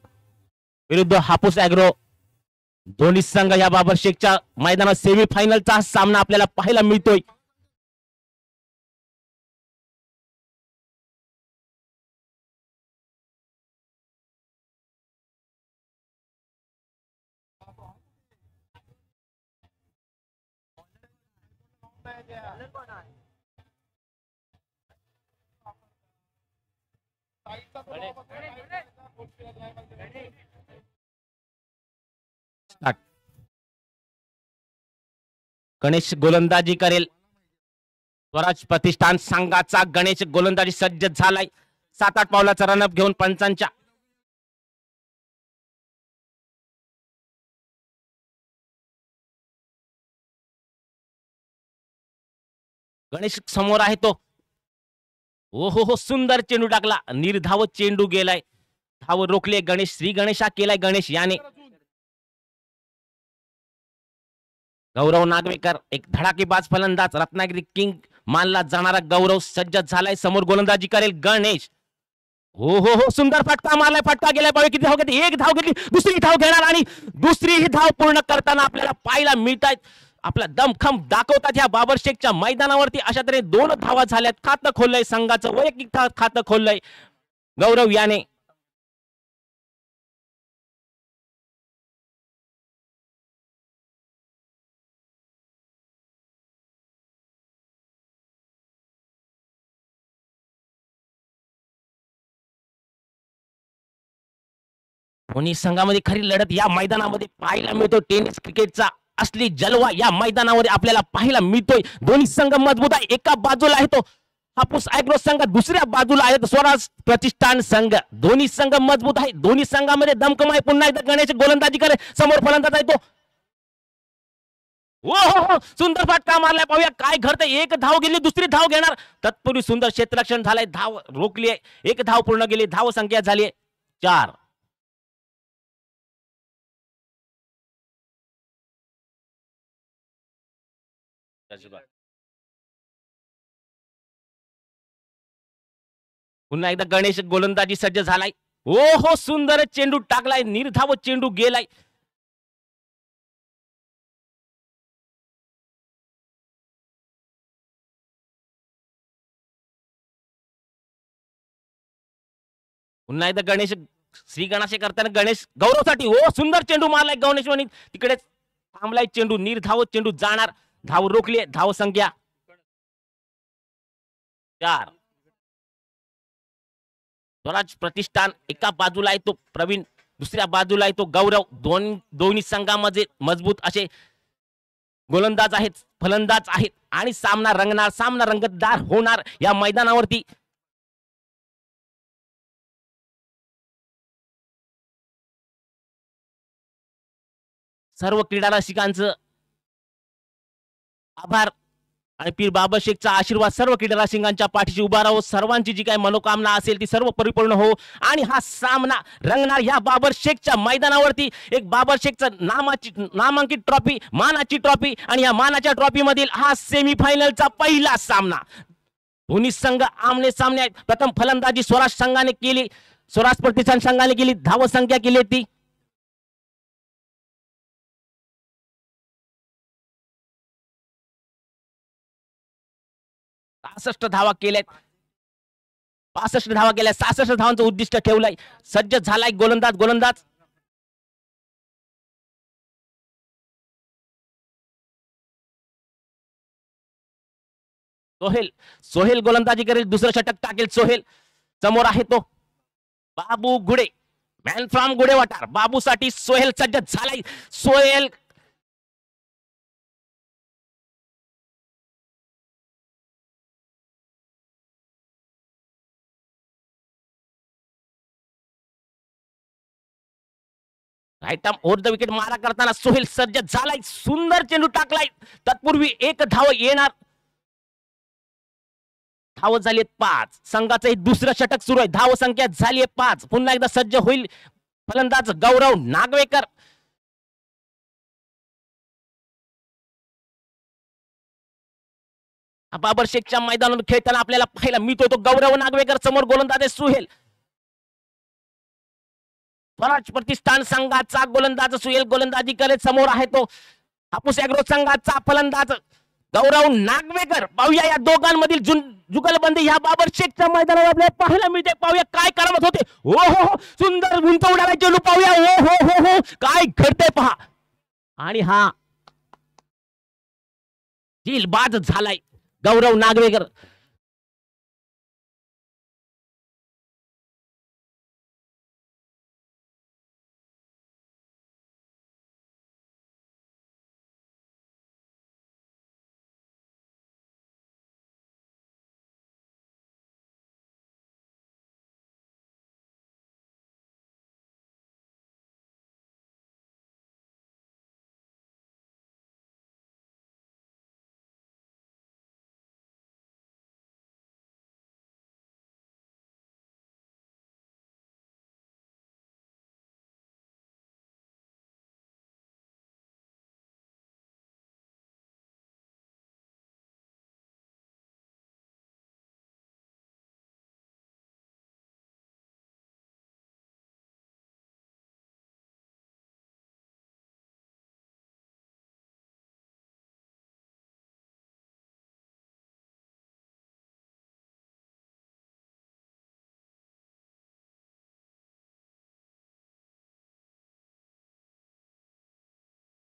विरुद्ध हापूस ॲग्रो. दोन्ही संघ या बाबर शेखच्या मैदानात सेमीफायनलचा सामना आपल्याला पाहायला मिळतोय. गणेश गोलंदाजी करेल. स्वराज प्रतिष्ठान संघाचा गणेश गोलंदाजी सज्ज झालाय. 7-8 पावलाचा रनअप घेऊन पंचांच्या गणेश समोर आहे तो. ओ हो हो, सुंदर चेंडू टाकला. निर्धाव चेंडू गेलाय. धाव रोखले गणेश. श्री गणेशा केलाय गणेश याने. गौरव नागवेकर एक धडाकेबाज फलंदाज, रत्नागिरी किंग मानला जाणारा गौरव सज्ज झालाय. समोर गोलंदाजी करेल गणेश. हो हो हो, सुंदर फटका मारलाय. फटका गेलाय. पावे किती धाव घेतली? एक धाव घेतली. दुसरी धाव घेणार आणि दुसरी ही धाव पूर्ण करताना आपल्याला पाहायला मिळतायत. आपला दमखम दाखवतात या बाबर शेखच्या मैदानावरती. अशा तऱ्हेने 2 धावा झाल्यात. खातं खोललंय संघाचं, वैयक्तिक खातं खोललंय गौरव याने. दोन्ही संघामध्ये खरी लढत या मैदानामध्ये पाहायला मिळतो. टेनिस क्रिकेटचा असली जलवा या मैदानावर आपल्याला पाहायला मिळतोय. दोन्ही संघ मजबूत आहे. एका बाजूला आहे तो हापूस ॲग्रो संघ, दुसऱ्या बाजूला आहे स्वराज प्रतिष्ठान संघ. दोन्ही संघ मजबूत आहे. दोन्ही संघामध्ये दमखम आहे. पुन्हा एकदा गणेश गोलंदाजी करे. समोर फलंदाज आहे तो. हो हो हो, सुंदर फटका मारलाय. पाहूया काय घडतंय. एक धाव गेली, दुसरी धाव घेणार. तत्पूर्वी सुंदर क्षेत्ररक्षण झालंय. धाव रोखली आहे. एक धाव पूर्ण गेली. धाव संख्या झाली 4. पुन्हा एकदा गणेश गोलंदाजी सज्ज झालाय. ओ हो, सुंदर चेंडू टाकलाय. निर्धाव चेंडू गेलाय. पुन्हा एकदा गणेश श्री गणाशे करताना गणेश गौरवसाठी. ओ सुंदर चेंडू मारलाय गणेश वाणी. तिकडे थांबलाय चेंडू. निर्धाव चेंडू जाणार. धाव रोखली. धाव संख्या 4. स्वराज प्रतिष्ठान एका बाजूला आहे तो प्रवीण, दुसऱ्या बाजूला आहे तो गौरव. दोन्ही संघामध्ये मजबूत असे गोलंदाज आहेत, फलंदाज आहेत आणि सामना रंगणार, सामना रंगतदार होणार या मैदानावरती. सर्व क्रीडा रसिकांचं आभार आणि पीर बाबर शेखचा आशीर्वाद सर्व क्रीडा रसिकांच्या पाठीशी उभा राहो. सर्वांची जी काही मनोकामना असेल ती सर्व परिपूर्ण हो आणि हा सामना रंगणार या बाबर शेखच्या मैदानावरती. एक बाबर शेखचं नामांकित ट्रॉफी, मानाची ट्रॉफी आणि या मानाच्या ट्रॉफी मधील हा सेमीफायनलचा पहिला सामना. दोन्ही संघ आमने सामने आहेत. प्रथम फलंदाजी स्वराज संघाने केली. स्वराज प्रतिष्ठान संघाने केली धाव संख्या केली ती 65 धावा केल्यात 65 धावा केल्या 66 धावांचं उद्दिष्ट ठेवलंय सज्ज झालाय गोलंदाज सोहेल गोलंदाजी करेल दुसरं षटक टाकेल सोहेल समोर आहे तो बाबू गुडे मॅन फ्रॉम गुडे वाटार बाबूसाठी सोहेल सज्ज झालाय Sohail right arm over the wicket मारा करताना सोहेल सज्ज झालाय सुंदर चेंडू टाकलाय तत्पूर्वी एक धाव येणार धाव झाली 5 संघाचं हे दुसरं षटक सुरू आहे धाव संख्या झाली 5 पुन्हा एकदा सज्ज होईल फलंदाज गौरव नागवेकर बाबर शेखच्या मैदानावर खेळताना आपल्याला पाहायला मिळतो तो गौरव नागवेकर समोर गोलंदाज आहे सुहेल स्वराज प्रतिष्ठान संघाचा गोलंदाज सुहेल गोलंदाजी करेल समोर आहे तो हापूस ऍग्रो संघाचा फलंदाज गौरव नागवेकर पाहूया या दोघांमधील जुगलबंदी ह्या बाबर शेखच्या मैदानावर आपल्याला पाहायला मिळते पाहूया काय करामत होते ओ हो सुंदर उंच उडाला चेंडू पाहूया ओ हो काय घडतंय पहा आणि हा बाद झालाय गौरव नागवेकर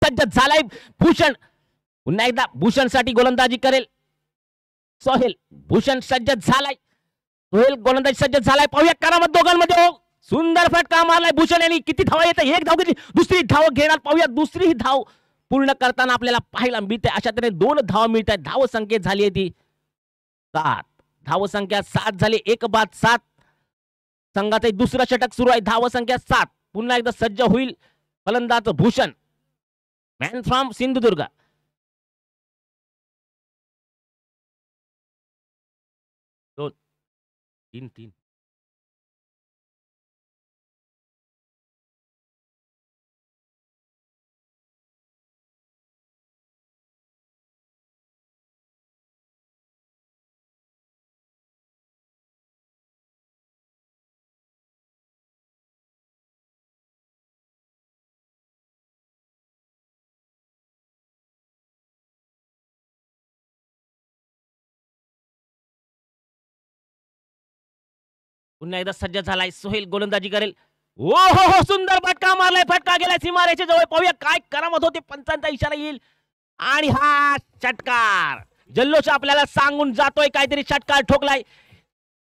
सज्ज झालाय भूषण पुन्हा एकदा भूषण साठी गोलंदाजी करेल सोहेल भूषण सज्ज झालाय सोहेल गोलंदाजी सज्ज झालाय पाहूया करामत दोघांमध्ये हो सुंदर फटका मारलाय भूषण यांनी किती धावा येत एक धाव घेतली दुसरी धाव घेणार पाहूया दुसरी धाव पूर्ण करताना आपल्याला पाहायला मिळते अशा तऱ्हेने 2 धाव मिळत आहेत धाव संख्येत झाली आहे ती 7 धाव संख्या 7 झाली 1 बाद 7 संघाचे दुसरं षटक सुरू आहे धाव संख्या 7 पुन्हा एकदा सज्ज होईल फलंदाज भूषण मॅन फ्रॉम सिंधुदुर्ग तीन पुन्हा एकदा सज्ज झालाय सोहेल गोलंदाजी करेल ओ हो सुंदर फटका मारलाय फटका गेलाय सीमारेषेच्या जवळ पाहूया काय करामत होते पंचांचा इशारा येईल आणि हा षटकार जल्लोष आपल्याला सांगून जातोय काहीतरी षटकार ठोकलाय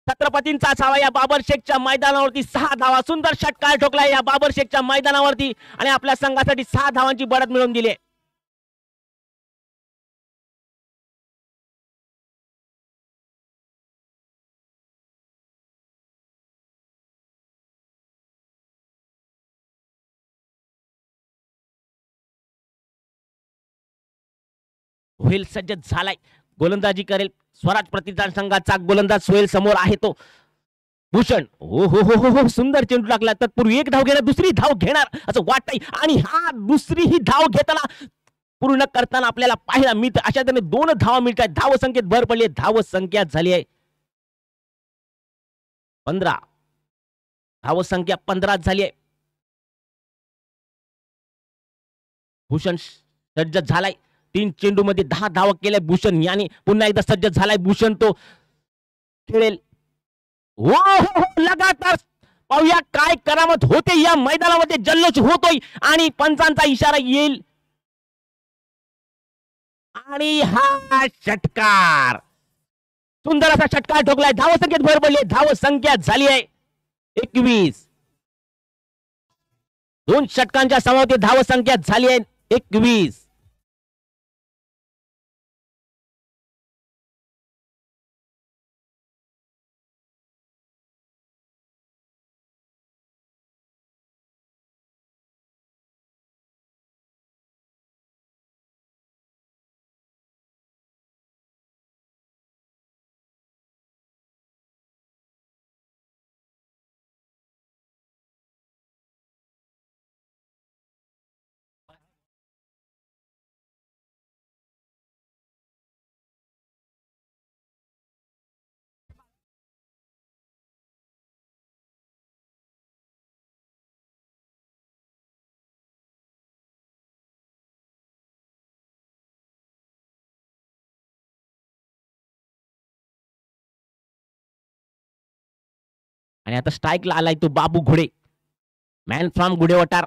छत्रपतींचा छावा या बाबर शेखच्या मैदानावरती 6 धावा सुंदर षटकार ठोकलाय या बाबर शेखच्या मैदानावरती आणि आपल्या संघासाठी 6 धावांची बढत मिळवून दिली सोहेल सज्ज झालाय गोलंदाजी करेल स्वराज प्रतिष्ठान संघाचा गोलंदाज सोहेल समोर आहे तो भूषण हो सुंदर चेंडू टाकला तत्पूर्वी 1 धाव घेणार दुसरी धाव घेणार असं वाटतंय आणि हा दुसरी ही धाव घेताना पूर्ण करताना आपल्याला पाहायला मिळतं अशा तऱ्हेने 2 धावा मिळतात धाव संख्येत भर पडली धाव संख्या झाली आहे 15 धावसंख्या 15 झाली आहे. भूषण सज्ज झालाय. 3 चेंडू मध्ये 10 धावा केल्या भूषण यांनी. पुन्हा एकदा सज्ज झालाय भूषण. तो खेळेल. लगातार पाहूया काय करामत होते या मैदानामध्ये. जल्लोष होतोय आणि पंचांचा इशारा येईल आणि हा षटकार, सुंदर असा षटकार ठोकलाय. धावसंख्येत भर पडली. धावसंख्या झाली आहे 21. 2 षटकांच्या समाप्ती धावसंख्या झाली आहे 21. आणि आता स्ट्राईकला आलाय तो बाबू घोडे, मॅन फ्रॉम गुडेवटार.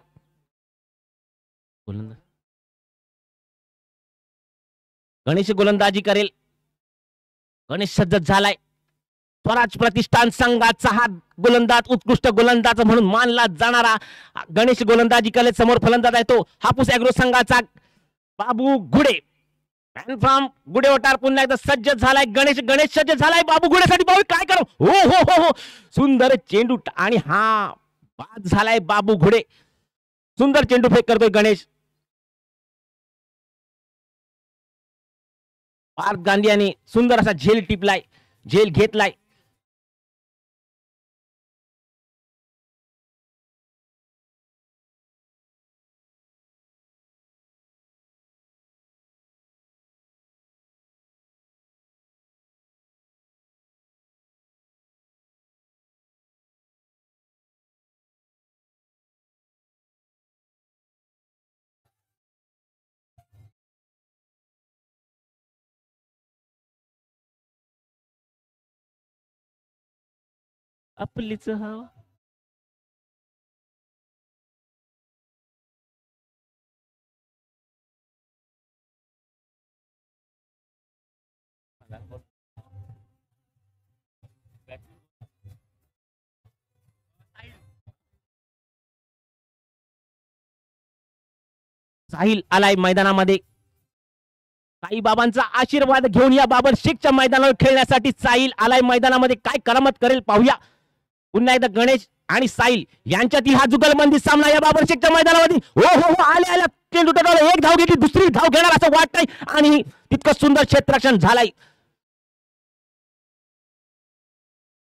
गणेश गोलंदाजी करेल. गणेश सज्ज झालाय. स्वराज प्रतिष्ठान संघाचा हा गोलंदाज, उत्कृष्ट गोलंदाज म्हणून मानला जाणारा गणेश गोलंदाजी करेल. समोर फलंदाज आहे तो हापूस ॲग्रो संघाचा बाबू घोडे, मॅन फ्रॉम गुडेवटार. पुन्हा एकदा सज्ज झालाय गणेश. गणेश सज्ज झालाय बाबू घोडेसाठी. बाबू काय करू. हो हो हो हो, सुंदर चेंडू आणि हा बाद झालाय बाबू घोडे. सुंदर चेंडू फेक करतोय गणेश. पार्थ गांधी यांनी सुंदर असा झेल टिपलाय, झेल घेतलाय. आपलीच हवा. साहिल आलाय मैदानामध्ये. साईबाबांचा आशीर्वाद घेऊन या बाबर शेखच्या मैदानावर खेळण्यासाठी साहिल आलाय मैदानामध्ये. काय करामत करेल पाहूया. पुन्हा एकदा गणेश आणि साहिल यांच्यातील हा जुगलबंदी सामना या बाबर शेखच्या मैदानामध्ये. हो हो हो, आले आल्या चेंडू टोकाला. एक धाव घेतली, दुसरी धाव घेणार असं वाटतंय आणि तितकं सुंदर क्षेत्ररक्षण झालाय.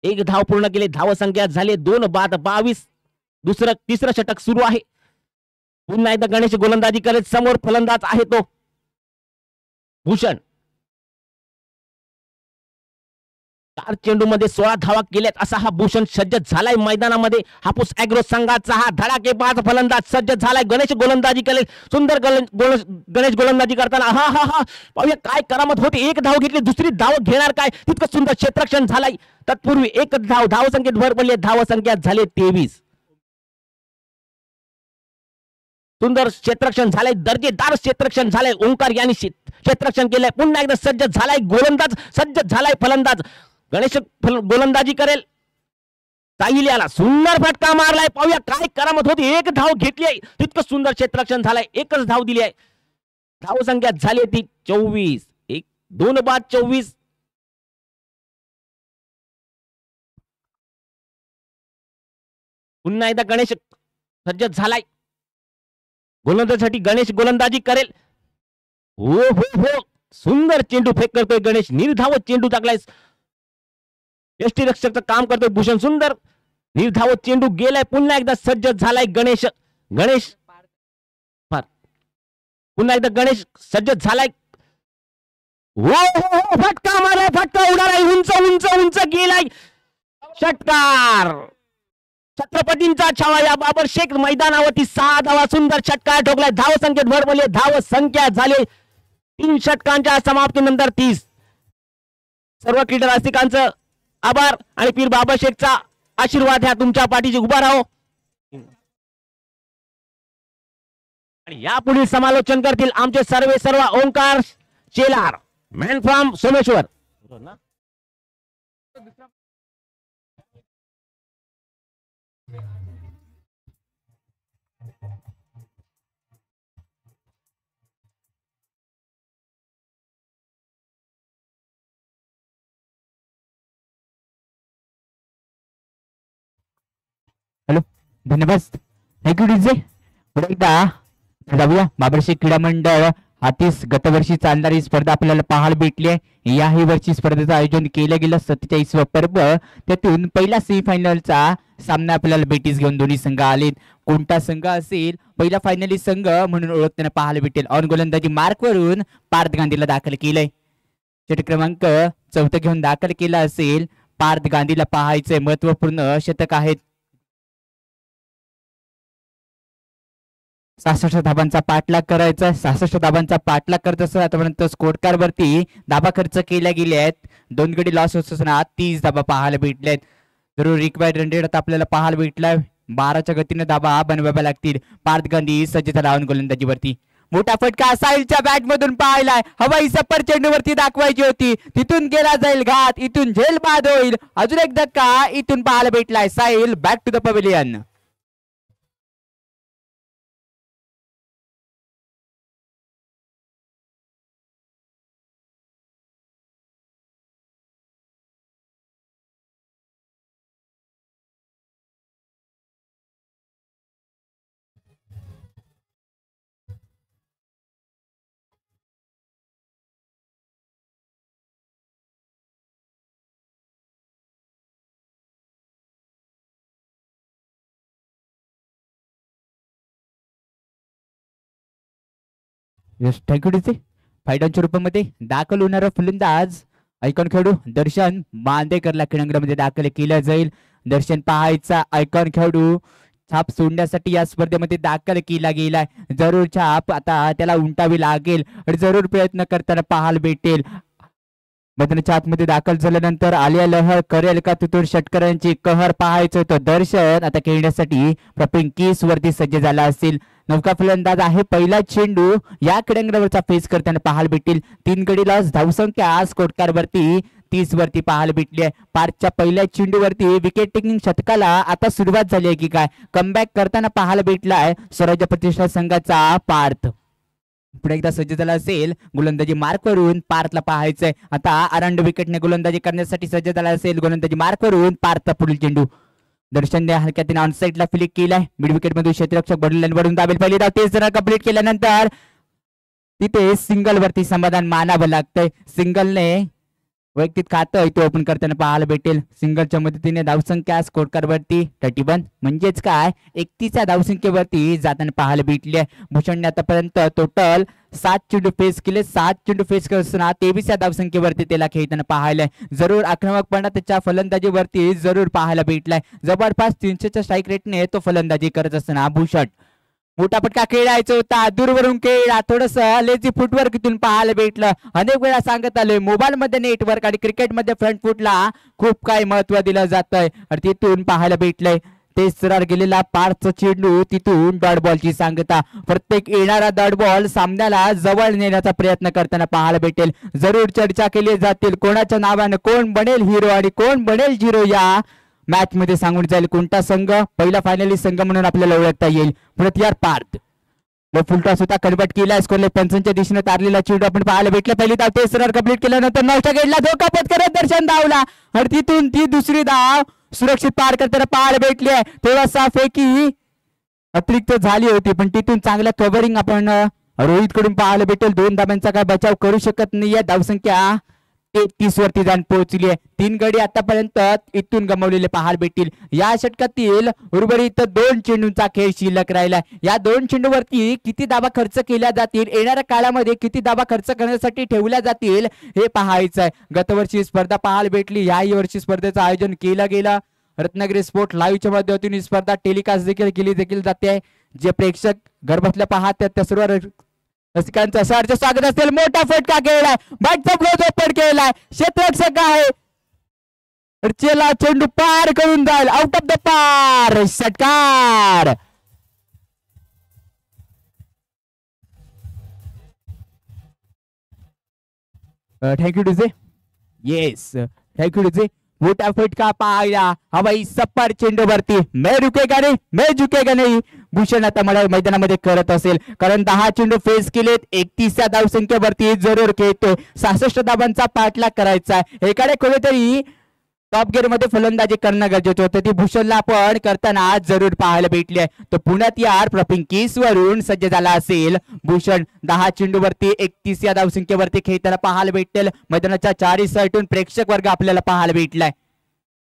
एक धाव पूर्ण केली. धावसंख्या झाली 2 बाद 22. तिसरं षटक सुरू आहे. पुन्हा एकदा गणेश गोलंदाजी करेल. समोर फलंदाज आहे तो भूषण. 4 चेंडू मध्ये 16 धावा केल्यात असा हा भूषण सज्ज झालाय मैदानामध्ये. हापूस ॲग्रो संघाचा हा धडाकेबाज फलंदाज सज्ज झालाय. गणेश गोलंदाजी करेल. सुंदर गणेश गोलंदाजी करताना हा हा हा पाहूया काय करामत होते. एक धाव घेतली, दुसरी धाव घेणार काय. तितकं सुंदर क्षेत्ररक्षण झालाय. तत्पूर्वी एक धावसंख्येत भर पडली. धावसंख्या झाली 23. सुंदर क्षेत्ररक्षण झालंय. दर्जेदार क्षेत्ररक्षण झालंय. ओंकार यांनी क्षेत्ररक्षण केलंय. पुन्हा एकदा सज्ज झालाय गोलंदाज. सज्ज झालाय फलंदाज. गणेश गोलंदाजी करेल. साहिल याला सुंदर फटका मारलाय. पाहूया काय करामत होती. एक धाव घेतली आहे. तितकं सुंदर क्षेत्ररक्षण झालंय. एकच धाव दिली आहे. धावसंख्या झाली ती 24. 2 बाद 24. पुन्हा एकदा गणेश सज्ज झालाय. गोलंदाजीसाठी गणेश गोलंदाजी करेल. हो हो हो, सुंदर चेंडू फेक करतोय गणेश. निर्धावत चेंडू टाकलाय. यष्टीरक्षकचं काम करतोय भूषण. सुंदर निर्धावत चेंडू गेलाय. पुन्हा एकदा सज्ज झालाय गणेश. पुन्हा एकदा गणेश सज्ज झालाय. हो हो हो, फटका मारलाय. फटका उडालाय. उंच उंच उंच गेलाय. षटकार. छत्रपतींचा छावा या बाबर शेख मैदानावरती 6 धावा सुंदर षटकार ठोकलाय. धाव संख्येत भर पडली. धाव संख्या झाली 3 षटकांच्या समाप्तीनंतर 30. सर्व क्रीडा रसिकांचं आभार आणि पीर बाबर शेखचा आशीर्वाद ह्या तुमच्या पाठीशी उभा राहो. आणि या पुढील समालोचन करतील आमचे सर्व Omkar Shelar man from Someshwar. Hello, धन्यवाद. Thank you DJ. पुढे एकदा जाऊया. बाबरशेख क्रीडा मंडळ हातीस गतवर्षी चालणारी स्पर्धा आपल्याला पाहायला भेटली आहे. याही वर्षी स्पर्धेचं आयोजन केलं गेलं. 47वा पर्व. त्यातून पहिला सेमीफायनलचा सामना आपल्याला भेटीस घेऊन दोन्ही संघ आलेत. कोणता संघ असेल पहिला फायनली संघ म्हणून ओळखताना पाहायला भेटेल. ऑन गोलंदाजी मार्कवरून पार्थ गांधीला दाखल केलंय. षटक क्रमांक 4 घेऊन दाखल केला असेल. पार्थ गांधीला पाहायचंय. महत्वपूर्ण षटक आहेत. 66 धाबांचा पाठलाग करायचा. 66 धाबांचा पाठलाग करत असताना आतापर्यंत स्कोर कार्ड वरती धाबा खर्च केल्या गेल्या आहेत. 2 गडी लॉस होत असताना 30 धाबा पाहायला भेटल्यात. जरूर रिक्वायर्ड रन रेट आता आपल्याला पाहायला भेटलाय. 12च्या गतीने धाबा बनवाव्या लागतील. पार्थ गांधी सज्ज झाला ऑन गोलंदाजीवरती. मोठा फटका साहिलच्या बॅट मधून पाहायलाय. हवाई सपर चेंडूवरती दाखवायची होती. तिथून गेला जाईल घात. इथून झेल बाद होईल. अजून एक धक्का इथून पाहायला भेटलाय. Sahil back to the pavilion. Yes, thank you DJ. फायडांच्या रूपामध्ये दाखल होणारा फलंदाज आयकॉन खेळाडू दर्शन बांदेकरला क्रीडांगणामध्ये दाखल केला जाईल. दर्शन पहायचा आयकॉन खेळाडू छाप सोडण्यासाठी या स्पर्धेमध्ये दाखल केला गेलाय. जरूर छाप आता त्याला उंटावी लागेल आणि जरूर प्रयत्न करताना पाहायला भेटेल. मैदानाच्या आतमध्ये दाखल झाल्यानंतर आलिया लहर करेल का तिथून षटकरांची कहर पाहायचं होतं. दर्शन आता खेळण्यासाठी प्रॉपिंग केस वरती सज्ज झाला असेल. नौका फलंदाज आहे. पहिला चेंडू या क्रीडांगणावरचा फेस करताना पाहायला भेटेल. 3 गडी लॉस. धावसंख्या स्कोर कार्ड वरती 30 वरती पाहायला भेटली आहे. पार्थच्या पहिल्या चेंडूवरती विकेट टेकिंग षटकाला आता सुरुवात झाली आहे की काय. कमबॅक करताना पाहायला भेटलाय स्वराज्य प्रतिष्ठान संघाचा पार्थ. पुढे एकदा सज्ज झाला असेल. गोलंदाजी मार्क वरून पार्थला पाहायचंय. आता अरांड विकेटने गोलंदाजी करण्यासाठी सज्ज झाला असेल. गोलंदाजी मार्क वरून पार्थचा पुढील चेंडू. दर्शनने हलक्यातीने ऑनसाइडला फ्लिक केलाय. मिड विकेट मधून क्षेत्ररक्षक बॉडी वरून दाबेल. पहिली धाव 30 रन कंप्लीट केल्यानंतर तिथे सिंगल वरती समाधान मानावं लागतंय. सिंगलने वैयक्तिक खातं इथे ओपन करताना पाहायला भेटेल. सिंगलच्या मदतीने धावसंख्या स्कोर कार्ड वरती 31 म्हणजेच काय 31 धावसंख्येवरती जाताना पाहायला भेटली आहे. भूषणने आतापर्यंत टोटल 7 चेंडू फेस केले. 7 चेंडू फेस करत असताना 23 धावसंख्येवरती त्याला खेळताना पाहायलाय. जरूर आक्रमकपणा त्याच्या फलंदाजीवरती जरूर पाहायला भेटलाय. जबरदस्त 300च्या स्ट्राईक रेटने तो फलंदाजी करत असताना भूषण मोठा फटका खेळायचा होता. दूरवरून खेळला. थोडस लेझी फुटवर्क इथून पाहायला भेटलं. अनेक वेळा सांगत आलोय मोबाईल मध्ये नेटवर्क आणि क्रिकेटमध्ये फ्रंट फुटला खूप काही महत्व दिलं जातंय आणि तिथून पाहायला भेटलंय. ते सरळ गेलेला पार्थचा चेंडू तिथून डॉट बॉलची सांगता. प्रत्येक येणारा डॉट बॉल सामन्याला जवळ नेण्याचा प्रयत्न करताना पाहायला भेटेल. जरूर चर्चा केली जातील कोणाच्या नावाने कोण बनेल हिरो आणि कोण बनेल झिरो या मॅच मध्ये सांगून जाईल. कोणता संघ पहिला फायनली संघ म्हणून आपल्याला ओळखता येईल. प्रत्ययार पार्थ फुलटॉस होता कन्वर्ट केला. स्कोरले पंचांच्या दिशेने तारलेला चेंडू आपण पाहायला भेटला. पहिली धाव 30 रन कंप्लीट केल्यानंतर 9च्या गेटला धोका पत्करत दर्शन धावला आणि तिथून ती दुसरी धाव सुरक्षित पार करताना पाहायला भेटली आहे. थोडासा फेकी अतिरिक्त झाली होती पण तिथून चांगल्या कव्हरिंग आपण रोहित कडून पाहायला भेटेल. 2 धाब्यांचा काय बचाव करू शकत नाहीये. धावसंख्या 33 वरती जाऊन पोहोचली आहे. 3 गडी आतापर्यंत इथून गमावलेले पाहायला भेटतील. या षटकातील उर्वरित 2 चेंडूंचा खेळ शिल्लक राहिला. या 2 चेंडूवरती किती धाबा खर्च केल्या जातील, येणाऱ्या काळामध्ये किती धाबा खर्च करण्यासाठी ठेवल्या जातील हे पाहायचं आहे. गतवर्षी स्पर्धा पाहायला भेटली. याही वर्षी स्पर्धेचं आयोजन केलं गेलं. रत्नागिरी स्पोर्ट लाईव्हच्या माध्यमातून ही स्पर्धा टेलिकास्ट केली जाते. जे प्रेक्षक घर बसल्या पाहतात त्या सर्व रसिकांचं सहर्ष स्वागत असेल. मोठा फटका खेळलाय, बॅटचा फ्लो ओपन केलाय, क्षेत्ररक्षक आहे, चेला चेंडू पार करून जाईल, आउट ऑफ द पार, षटकार. Thank you DJ. Yes, thank you DJ. मोठा फटका पाहिला, हवाई सप्पर चेंडूवरती, मैं रुकेगा नाही, मैं झुकेगा नाही. भूषण आता मला मैदानामध्ये करत असेल, कारण 10 चेंडू फेस केलेत, 31 धावसंख्येवरती जरूर खेळतोय. 66 धावांचा पाठलाग करायचा आहे. एखाद्या कोणीतरी टॉप गिअर मध्ये फलंदाजी करणं गरजेचं होतं. ती भूषणला आपण करताना आज जरूर पाहायला भेटली आहे. तो पुण्यात यार प्रॉपिंग केस वरून सज्ज झाला असेल. भूषण 10 चेंडूवरती 31 या धावसंख्येवरती खेळताना पाहायला भेटेल. मैदानाच्या 4 साईडून प्रेक्षक वर्ग आपल्याला पाहायला भेटलाय.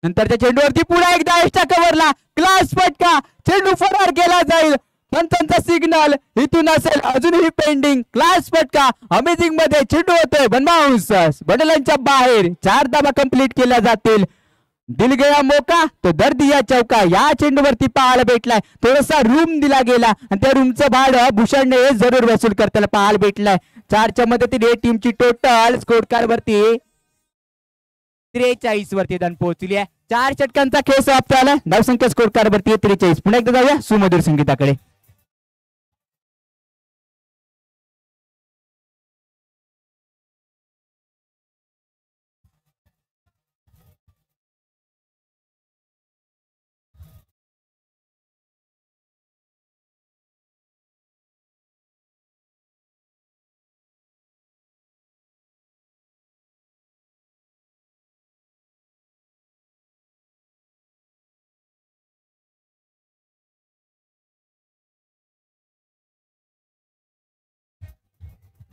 नंतरच्या चेंडूवरती पुन्हा एकदा एक्स्ट्रा कव्हरला क्लास फटका, चेंडू फरार केला जाईल. पंचांचा सिग्नल इथून असेल, अजूनही पेंडिंग. क्लास फटका, अमेझिंग मध्ये चेंडू होतोय वन बाउन्स, बंडलांच्या बाहेर. 4 धावा कंप्लीट केल्या जातील. दिल गया मौका तो दर दिया चौका या चेंडूवरती पाहायला भेटलाय. थोडासा रूम दिला गेला आणि त्या रूमचं भाडं भूषणने जरूर वसूल करताना पाहायला भेटलाय. 4च्या मदतीने टीमची टोटल स्कोर कार्ड वरती 43 वरती दन पोहोचली आहे. 4 षटकांचा खेळ समाप्त झाला. धावसंख्या स्कोर कार्ड वरती 43. पुन्हा एकदा जाऊया सुमधुर संगीताकडे.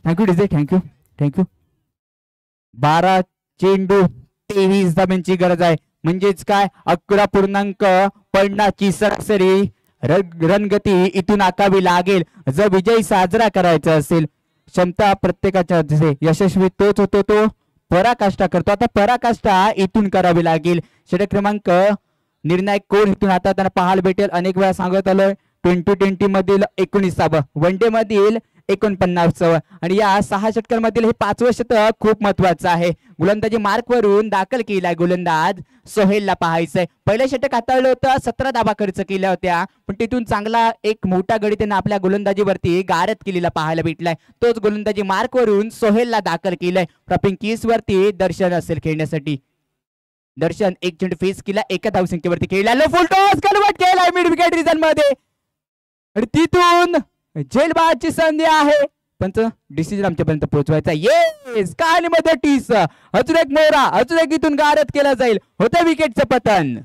Thank you DJ, thank you thank you. 12 चेंडू 23 धाब्यांची गरज आहे. म्हणजेच काय 11.50 सरासरी रणगती इथून आखावी लागेल जर विजय साजरा करायचा असेल. क्षमता प्रत्येकाच्या यशस्वी तोच होतो तो पराकाष्ठा करतो. आता पराकाष्ठा इथून करावी लागेल. षटक क्रमांक निर्णायक कोण इथून आता त्यांना पाहायला भेटेल. अनेक वेळा सांगत आलोय 2020 मधील 19वा, वन डे मधील 49वा आणि या 6 षटकांमधील हे 5वं षटक खूप महत्वाचं आहे. गोलंदाजी मार्क वरून दाखल केलाय गोलंदाज सोहेलला पाहायचंय. पहिलं षटक हाताळलं होतं, 17 धावा खर्च केल्या होत्या, पण तिथून चांगला एक मोठा गडी त्यांना आपल्या गोलंदाजीवरती गारद केलेला पाहायला भेटलाय. तोच गोलंदाजी मार्क वरून सोहेलला दाखल केलाय. प्रॉपिंग कीस वरती दर्शन असेल खेळण्यासाठी. दर्शन 1 चेंडू फेस केला, 1 धावसंख्येवरती खेळला. लो फुल टॉस कन्वर्ट केलाय मिड विकेट रिजन मध्ये आणि तिथून झेलबादची संधी आहे. पंच डिसिजन आमच्यापर्यंत पोहोचवायचा. येस, कहाणीमध्ये टीस, अजून एक मोहरा, अजून एक इथून गारद केला जाईल. होतं विकेटचं पतन.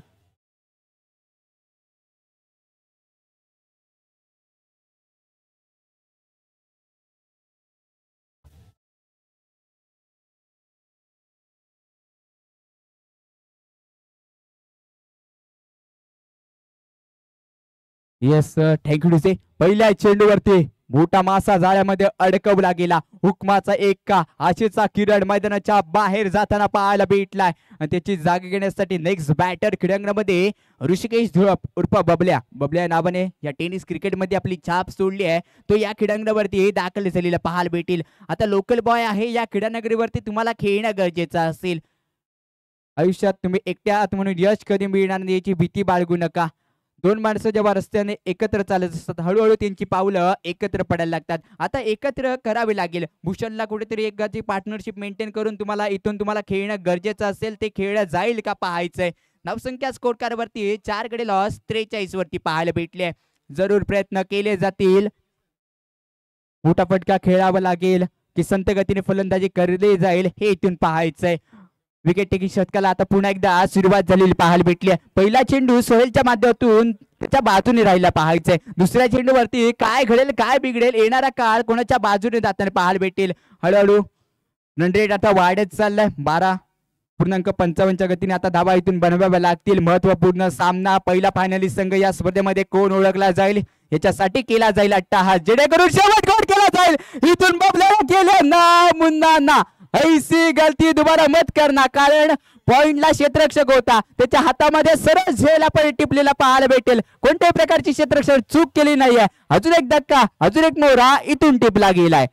Yes, thank you DJ. पहिल्या चेंडूवरती मोठा मासा जाळ्यामध्ये अडकवला गेला. हुकमाचा एक्का, आशेचा किरण मैदानाच्या बाहेर जाताना पाहायला भेटलाय आणि त्याची जागा घेण्यासाठी नेक्स्ट बॅटर क्रीडांगणामध्ये ऋषिकेश धुळप उर्फ बबल्या बबल्या नावाने या टेनिस क्रिकेटमध्ये आपली छाप सोडली आहे. तो या क्रीडांगणावरती दाखल झालेला पाहायला भेटेल. आता लोकल बॉय आहे या क्रीडानगरीवरती तुम्हाला खेळणं गरजेचं असेल. आयुष्यात तुम्ही एकट्या आहात म्हणून यश कधी मिळणार नाही याची भीती बाळगू नका. 2 माणसं जेव्हा रस्त्याने एकत्र चालत असतात हळूहळू त्यांची पावलं एकत्र पडायला लागतात. आता एकत्र करावे लागेल. भूषणला कुठेतरी एकाची पार्टनरशिप मेंटेन करून तुम्हाला खेळणं गरजेचं असेल. ते खेळलं जाईल का पाहायचंय. धावसंख्या स्कोर कार्डवरती 4 गडी लॉस 43 वरती पाहायला भेटले. जरूर प्रयत्न केले जातील. मोठा फटका खेळावा लागेल की संत गतीने फलंदाजी करली जाईल हे इथून पाहायचंय. विकेट टेकिंग षटकाला आता पुन्हा एकदा सुरुवात झालेली पाहायला भेटली. पहिला चेंडू सोहेलच्या माध्यमातून त्याच्या बाजूने राहिला पाहायचंय. दुसऱ्या चेंडूवरती काय घडेल काय बिघडेल, येणारा काळ कोणाच्या बाजूने जाताना पाहायला भेटेल. हळूहळू रन रेट आता वाढत चाललाय. 12.55 गतीने आता धावा इथून बनवाव्या लागतील. महत्वपूर्ण सामना. पहिला फायनलिस्ट संघ या स्पर्धेमध्ये कोण ओळखला जाईल याच्यासाठी केला जाईल अट्टाहास, जेणेकरून शेवट गोड केला जाईल. इथून बबल्याला केलं ना मुन्ना ना ऐसी गलती दोबारा मत करना, कारण पॉइंटला क्षेत्ररक्षक होता, त्याच्या हातामध्ये सरळ झेल आपण टिपलेला पाहायला भेटेल. कोणत्याही प्रकारची क्षेत्ररक्षक चूक केली नाहीये. अजून एक धक्का, अजून एक मोहरा इथून टिपला गेलाय.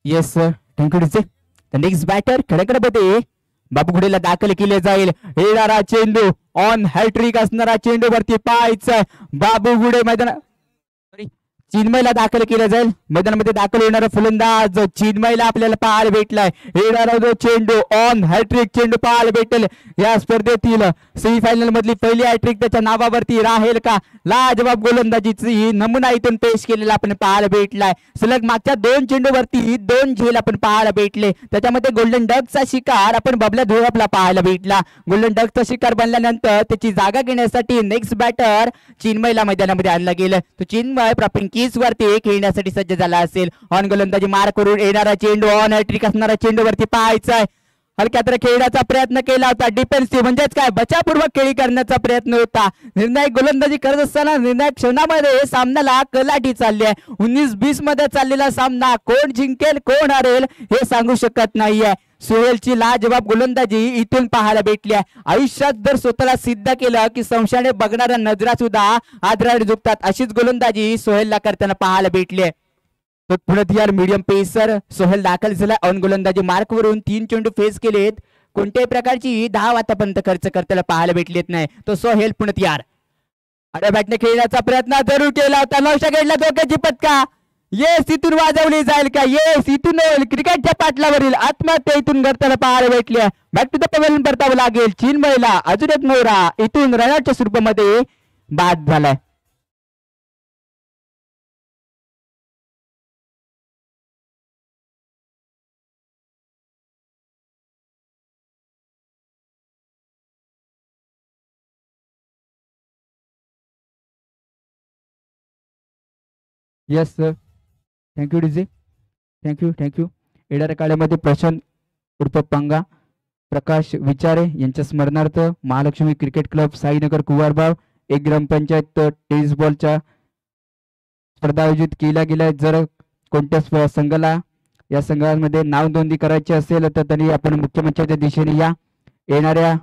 Yes sir, thank you DJ. Next batter खडकरपती बापू घुडेला दाखल केले जाईल. येणारा चेंडू ऑन हॅट्रिक असणारा चेंडू वरती पाहायचा. बाबू घुडे मैदान चिन्मयला दाखल केलं जाईल. मैदानामध्ये दाखल होणारा फलंदाज चिन्मयला आपल्याला पाहायला भेटलाय. येणारा जो चेंडू ऑन हॅट्रिक चेंडू पाहायला भेटेल. या स्पर्धेतील सेमीफायनल मधली पहिली हॅट्रिक त्याच्या नावावरती राहील का? लाजवाब गोलंदाजीची नमुना इथून पेश केलेला आपण पाहायला भेटलाय. सलग मागच्या 2 चेंडूवरती 2 झेल आपण पाहायला भेटले. त्याच्यामध्ये गोल्डन डकचा शिकार आपण बबल्या धुळपला पाहायला भेटला. गोल्डन डकचा शिकार बनल्यानंतर त्याची जागा घेण्यासाठी नेक्स्ट बॅटर चिन्मयला मैदानामध्ये आणलं गेलं. तो चिन्मय प्रॉपिंग वरती खेळण्यासाठी सज्ज झाला असेल. ऑन गोलंदाजी मार करून येणारा चेंडू ऑन हॅट्रिक असणारा चेंडू वरती पाहायचाय. हलक्या तर खेळण्याचा प्रयत्न केला होता. डिफेन्सिव्ह म्हणजेच काय बचावपूर्वक खेळी करण्याचा प्रयत्न होता. निर्णायक गोलंदाजी करत असताना निर्णायक क्षणामध्ये सामन्याला कलाटी चालली आहे. 19-20 मध्ये चाललेला सामना कोण जिंकेल कोण हरेल हे सांगू शकत नाहीये. सोहेलची लाजवाब गोलंदाजी इथून पाहायला भेटली आहे. आयुष्यात जर स्वतःला सिद्ध केलं की संशयाने बघणाऱ्या नजरा सुद्धा आदराने झुकतात, अशीच गोलंदाजी सोहेलला करताना पाहायला भेटली आहे. तो पुण्यात यार मीडियम पेसर सोहेल दाखल झाला. ऑन गोलंदाजी मार्क वरून 3 चेंडू फेस केलेत. कोणत्याही प्रकारची धाव आतापर्यंत खर्च करताना पाहायला भेटलेत नाही. तो सोहेल पुण्यात यार आड्या बॅटने खेळण्याचा प्रयत्न जरूर केला होता. नौशा गेडला धोक्याची पटका. येस इथून वाजवली जाईल का? येस इथून क्रिकेटच्या पाटलावरील आत्महत्या इथून करताना पाहायला भेटली. बॅक टू द पवेलियन परतावं लागेल. चिन्मयला अजून एक मोहरा इथून रनआउटच्या स्वरूपामध्ये बाद झालाय. Yes sir, thank you DJ, thank you. येणाऱ्या काळामध्ये प्रशांत उर्फ पंगा, प्रकाश विचारे यांच्या स्मरणार्थ महालक्ष्मी क्रिकेट क्लब साईनगर कुवारबाव एक ग्रामपंचायत टेनिस बॉलच्या स्पर्धा आयोजित केल्या गेल्या. जर कोणत्या संघाला या संघामध्ये नाव नोंदणी करायची असेल तर त्यांनी आपण मुख्यमंत्र्यांच्या दिशेने या. येणाऱ्या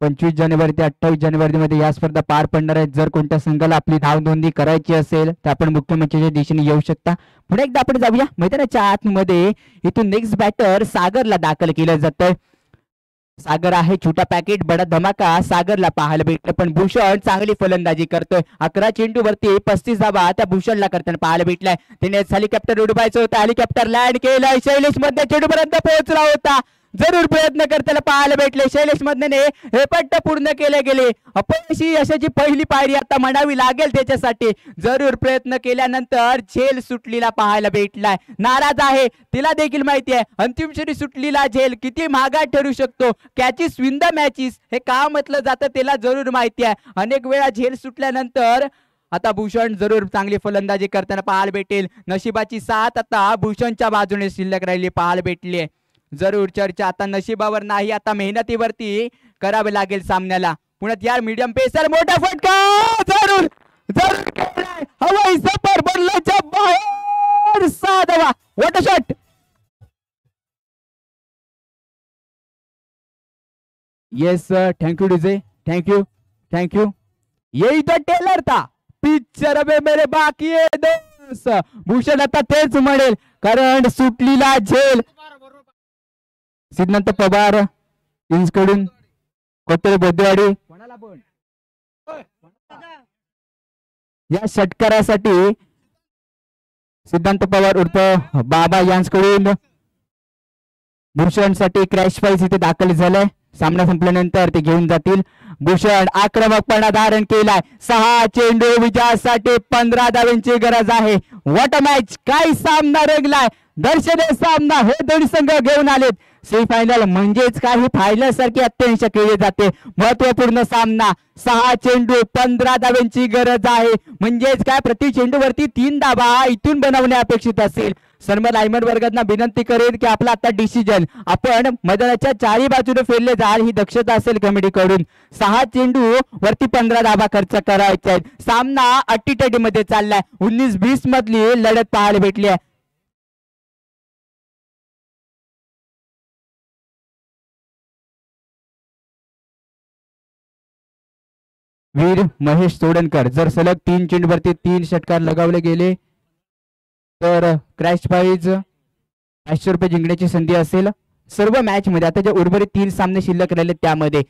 25 जानेवारी ते 28 जानेवारी मध्ये या स्पर्धा पार पडणार आहेत. जर कोणत्या संघाला आपली नाव नोंदणी करायची असेल तर आपण मुख्यमंत्र्यांच्या दिशेने येऊ शकता. पुढे एकदा आपण जाऊया मैदानाच्या आतमध्ये. इथून नेक्स्ट बॅटर सागरला दाखल केलं जातंय. सागर आहे छोटा पॅकेट बडा धमाका. सागरला पाहायला भेटलं, पण भूषण चांगली फलंदाजी करतोय. 11 चेंडूवरती 35 धावा त्या भूषणला करताना पाहायला भेटलाय. त्याने हेलिकॉप्टर उडवायचं होतं, हेलिकॉप्टर लँड केलंय. शैलेश मध्ये चेंडूपर्यंत पोहोचला होता. जरूर प्रयत्न करताना पाहायला भेटले. शैलेश मधने हे पट्ट पूर्ण केले गेले. अपयशी यशाची पहिली पायरी आता म्हणावी लागेल त्याच्यासाठी. जरूर प्रयत्न केल्यानंतर झेल सुटलीला पाहायला भेटलाय. नाराज आहे, तिला देखील माहिती आहे अंतिम क्षणी सुटलीला झेल किती महागात ठरू शकतो. कॅचेस विन द मॅचेस हे का म्हटलं जातं त्याला जरूर माहिती आहे. अनेक वेळा झेल सुटल्यानंतर आता भूषण जरूर चांगली फलंदाजी करताना पाहायला भेटेल. नशिबाची साथ आता भूषणच्या बाजूने शिल्लक राहिली पाहायला भेटली आहे. जरूर चर्चा आता नशिबावर नाही, आता मेहनतीवरती करावे लागेल सामन्याला. पुण्यात यार मीडियम पेसर मोठा फटका जरूर जरूर केलाय. हवाई सफर बदलाच्या बाहेर 6 धावा. What a shot. Yes thank you DJ, thank you. यही तो टेलर था पिक्चर में मेरे बाकी है दोस्त. भूषण आता तेच म्हणेल, कारण सुटलीला झेल. सिद्धांत पवार इंचकडून कोतरे बोदेवाडी या षटकारासाठी सिद्धांत पवार उर्फ बाबा यांच्याकडून भूषण साठी क्रॅश प्राइस इथे दाखल झालाय. सामना संपल्यानंतर ते घेऊन जातील. भूषण आक्रमकपणा धारण केलाय. 6 चेंडू विजयासाठी 15 धावांची गरज आहे. What a match. काय सामना रंगलाय. दर्शनीय सामना हे दोन्ही संघ घेऊन आलेत. सेमीफायनल म्हणजेच काय ही फायनल सारखी अत्यंत केली जाते. महत्वपूर्ण सामना, 6 चेंडू 15 धावांची गरज आहे. म्हणजेच काय प्रति चेंडूवरती 3 धावा इथून बनवणे अपेक्षित असेल. सन्मान आयमन वर्गांना विनंती करेन की आपला आता डिसिजन आपण मैदानाच्या चारी बाजूने फेरले जाल ही दक्षता असेल कमिटीकडून. 6 चेंडू वरती 15 धावा खर्च करायचे आहेत. सामना अट्टीटडी मध्ये चाललाय. 19-20 मधली लढत पाहायला भेटली आहे. वीर महेश सोडणकर जर सलग 3 चेंडूवरती 3 षटकार लगावले गेले तर क्रॅश प्राइज 500 रुपये जिंकण्याची संधी असेल सर्व मॅच मध्ये. आता जे उर्वरित 3 सामने शिल्लक राहिले त्यामध्ये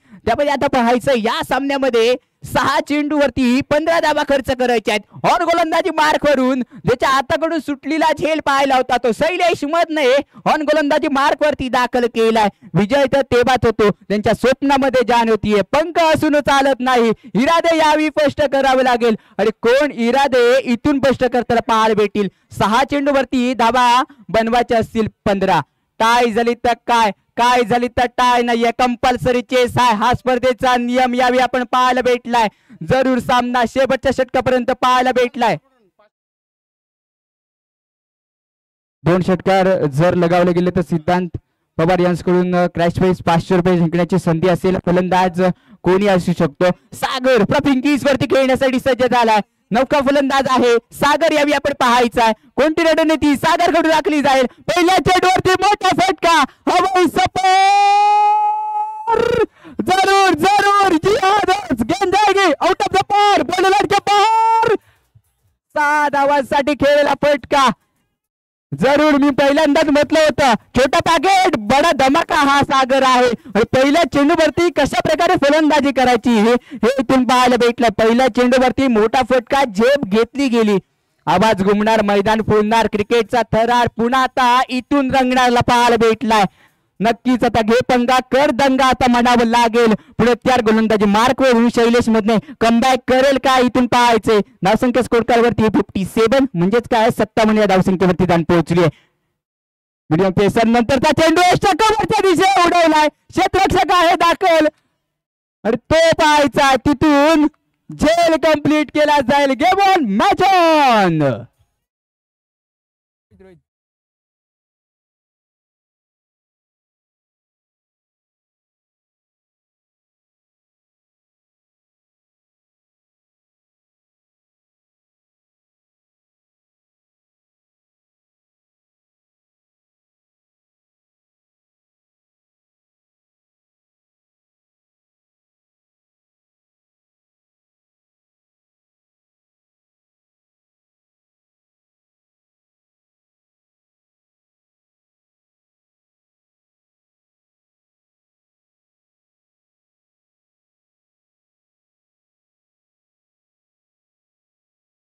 आता पाहायचं या सामन्यामध्ये 6 चेंडूवरती 15 धावा खर्च करायचे आहेत. ऑन गोलंदाजी मार्क वरून ज्याच्या हाताकडून सुटलेला झेल पाहायला होता तो शैलेश मधने ऑन गोलंदाजी मार्क वरती दाखल केलाय. विजय तर तेव्हाच होतो त्यांच्या स्वप्नामध्ये जाण होतीये. पंख असून चालत नाही, इरादे यावी स्पष्ट करावे लागेल. आणि कोण इरादे इथून स्पष्ट करताना पाहायला भेटील. 6 चेंडूवरती धावा बनवायच्या असतील 15. टाय झाली तर काय झाली तर टाय नाहीये. कंपल्सरी चेस आहे हा स्पर्धेचा नियम यावी आपण पाहायला भेटलाय. जरूर सामना शेवटच्या षटकापर्यंत पाहायला भेटलाय. 2 षटकार जर लगावले गेले तर सिद्धांत पवार यांच्याकडून क्रॅश प्राइज 500 रुपये जिंकण्याची संधी असेल. फलंदाज कोणी असू शकतो. सागर प्रपिंकीज वरती खेळण्यासाठी सज्ज झालाय. नौका फलंदाज आहे सागर यावी आपण पाहायचा आहे. कोणती रणनीती सागर कडून राखली जाईल. पहिल्या चेंडूवरती मोठा फटका हवाई सपार जरूर गेंद जाएगी आउट ऑफ द पार बॉलर के पार. 6 धावांसाठी खेळलेला फटका. जरूर मी पहिल्यांदाच म्हटलं होतं छोटा पॅकेट बडा धमाका हा सागर आहे. आणि पहिल्या चेंडूवरती कशा प्रकारे फलंदाजी करायची हे इथून पाहायला भेटलं. पहिल्या चेंडूवरती मोठा फटका झेप घेतली गेली. आवाज घुमणार, मैदान फुलणार, क्रिकेटचा थरार पुन्हा आता इथून रंगणारला पाहायला भेटलाय. नक्कीच आता घे पंगा कर दंगा आता म्हणावं लागेल. पुढे 4 गोलंदाजी मार्क वरून शैलेश मधने कमबॅक करेल का इथून पाहायचे. धावसंख्या स्कोर कार्ड वरती 57 म्हणजेच काय 57 या धावसंख्येवरती जाऊन पोहोचली आहे. मीडियम पेसर नंतरचा चेंडू षटकावरच्या दिशेने उडवलाय. क्षेत्ररक्षक आहे दाखल आणि तो पाहायचा तिथून झेल कंप्लीट केला जाईल. Game on match on.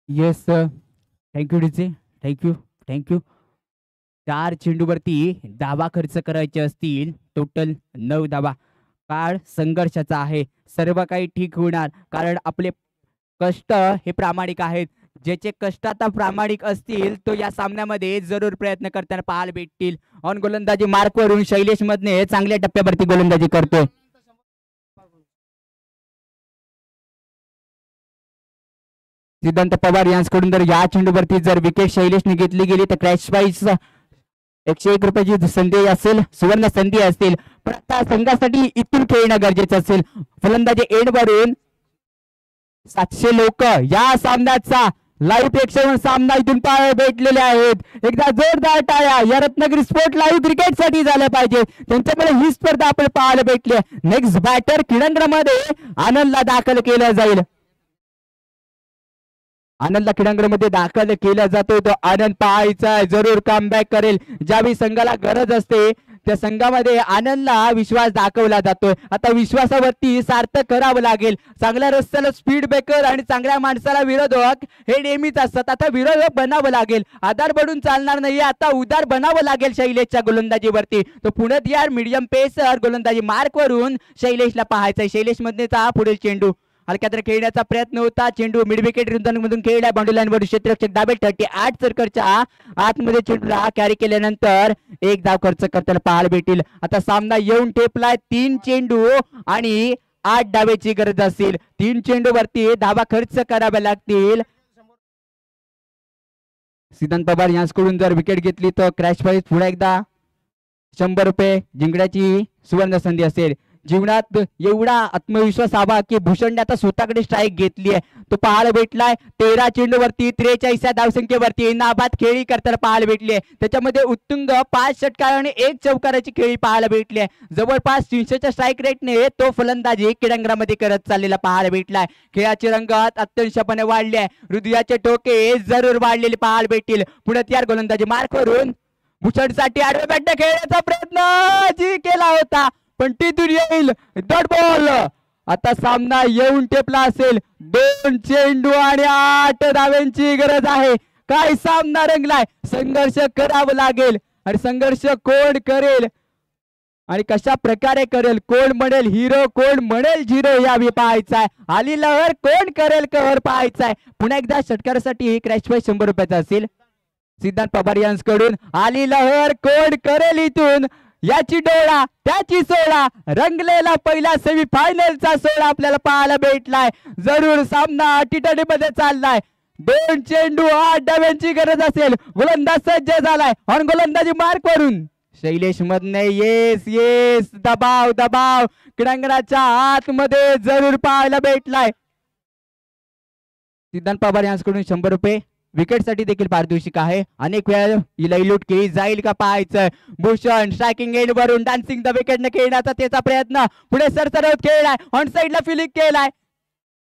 Yes thank you DJ thank you 4 चेंडूवरती धावा खर्च करायचे असतील. टोटल 9 धावा. काळ संघर्षाचा आहे. सर्व काही ठीक होणार कारण आपले कष्ट हे प्रामाणिक आहेत. ज्याचे कष्ट आता प्रामाणिक असतील तो या सामन्यामध्ये जरूर प्रयत्न करताना पाहायला भेटतील. ऑन गोलंदाजी मार्क वरून शैलेश मधने चांगल्या टप्प्यावरती गोलंदाजी करतोय. सिद्धांत पवार यांच्याकडून जर या चेंडूवरती जर विकेट शैलेशने घेतली गेली तर क्रॅश प्राइस 101 रुपयाची संधी असेल. सुवर्ण संधी असतील. पण आता संघासाठी इथून खेळणं गरजेचं असेल. फलंदाजी एंड वरून 700 लोक या सामन्याचा लाईव्ह प्रेक्षण सामना इथून पाहायला भेटलेले आहेत. एकदा जोरदार टाळ्या या रत्नागिरी स्पोर्ट लाईव्ह क्रिकेट साठी झाल्या पाहिजे. त्यांच्यामुळे ही स्पर्धा आपण पाहायला भेटली. नेक्स्ट बॅटर क्रीडांगणामध्ये आनंदला दाखल केलं जाईल. आनंदला क्रीडांगणामध्ये दाखल केला जातो. तो आनंद पाहायचा जरूर कमबॅक करेल. ज्यावेळी संघाला गरज असते त्या संघामध्ये आनंदला विश्वास दाखवला जातोय. आता विश्वासावरती सार्थक करावं लागेल. चांगल्या रस्त्याला स्पीड ब्रेकर आणि चांगल्या माणसाला विरोधक हे नेहमीच असतात. आता विरोधक बनावं लागेल. आधार बनून चालणार नाही. आता उदार बनावं लागेल शैलेशच्या गोलंदाजीवरती. तो पुण्यात यार मीडियम पेसर गोलंदाजी मार्क वरून शैलेशला पाहायचंय. शैलेश मधनेचा पुढील चेंडू हलक्यात खेळण्याचा प्रयत्न होता. चेंडू मिड विकेट मधून खेळला. बाउंड्री लाईन वर क्षेत्ररक्षक दाबेल. 38 सर्कलच्या आतमध्ये चेंडूला कॅरी केल्यानंतर एक धाव खर्च करताना पाहायला भेटेल. आता सामना येऊन टेपलाय. 3 चेंडू आणि 8 धावेची गरज असेल. 3 चेंडू वरती धावा खर्च कराव्या लागतील. सिद्धांत पवार यांच्याकडून जर विकेट घेतली तर क्रॅश प्राइज पुन्हा एकदा 100 रुपये जिंकण्याची सुवर्ण संधी असेल. जीवनात एवढा आत्मविश्वास हवा की भूषणने आता स्वतःकडे स्ट्राईक घेतली आहे. तो पाहायला भेटलाय. 13 चेंडूवरती 43 या धावसंख्येवरती नाबाद खेळी करताना पाहायला भेटली आहे. त्याच्यामध्ये उत्तुंग 5 षटकार आणि 1 चौकाराची खेळी पाहायला भेटली आहे. जवळपास 300च्या स्ट्राईक रेटने तो फलंदाजी क्रीडांगणामध्ये करत चाललेला पाहायला भेटलाय. खेळाची रंगत अत्यंतपणे वाढली आहे. हृदयाचे ठोके जरूर वाढलेले पाहायला भेटतील. पुण्यात यार गोलंदाजी मार्क वरून भूषणसाठी आडवे बॅट खेळण्याचा प्रयत्न जी केला होता पण तिथून येईल डॉट बॉल. आता सामना येऊन टेपला असेल. 2 चेंडू आणि 8 धाव्यांची गरज आहे. काय सामना रंगलाय. संघर्ष करावं लागेल आणि संघर्ष कोण करेल आणि कशा प्रकारे करेल. कोण म्हणेल हिरो कोण म्हणेल झिरो यावी पाहायचाय. आली लहर कोण करेल कहर पाहायचाय. पुन्हा एकदा षटकारासाठी क्रॅश प्राइज 100 रुपयाचा असेल. सिद्धांत पवार यांच्याकडून आली लहर कोण करेल इथून याची डोळा त्याची सोळा. रंगलेला पहिला सेमीफायनलचा सोळा आपल्याला पाहायला भेटलाय. जरूर सामना टी20 चाललाय. 2 चेंडू 8 धाव्यांची गरज असेल. गोलंदाज सज्ज झालाय. ऑन गोलंदाजी मार्क वरून शैलेश मधने येस दबाव क्रीडांगणाच्या आतमध्ये जरूर पाहायला भेटलाय. सिद्धांत पवार यांच्याकडून 100 रुपये. विकेट साठी देखील पारितोषिक आहे. अनेक वेळा लईलूट केली जाईल का पाहायचंय. भूषण स्ट्रायकिंग एंड वरून डान्सिंग द विकेट ने खेळण्याचा त्याचा प्रयत्न. पुढे सरसरवत खेळलाय. ऑन साइडला फिलिंग केलाय.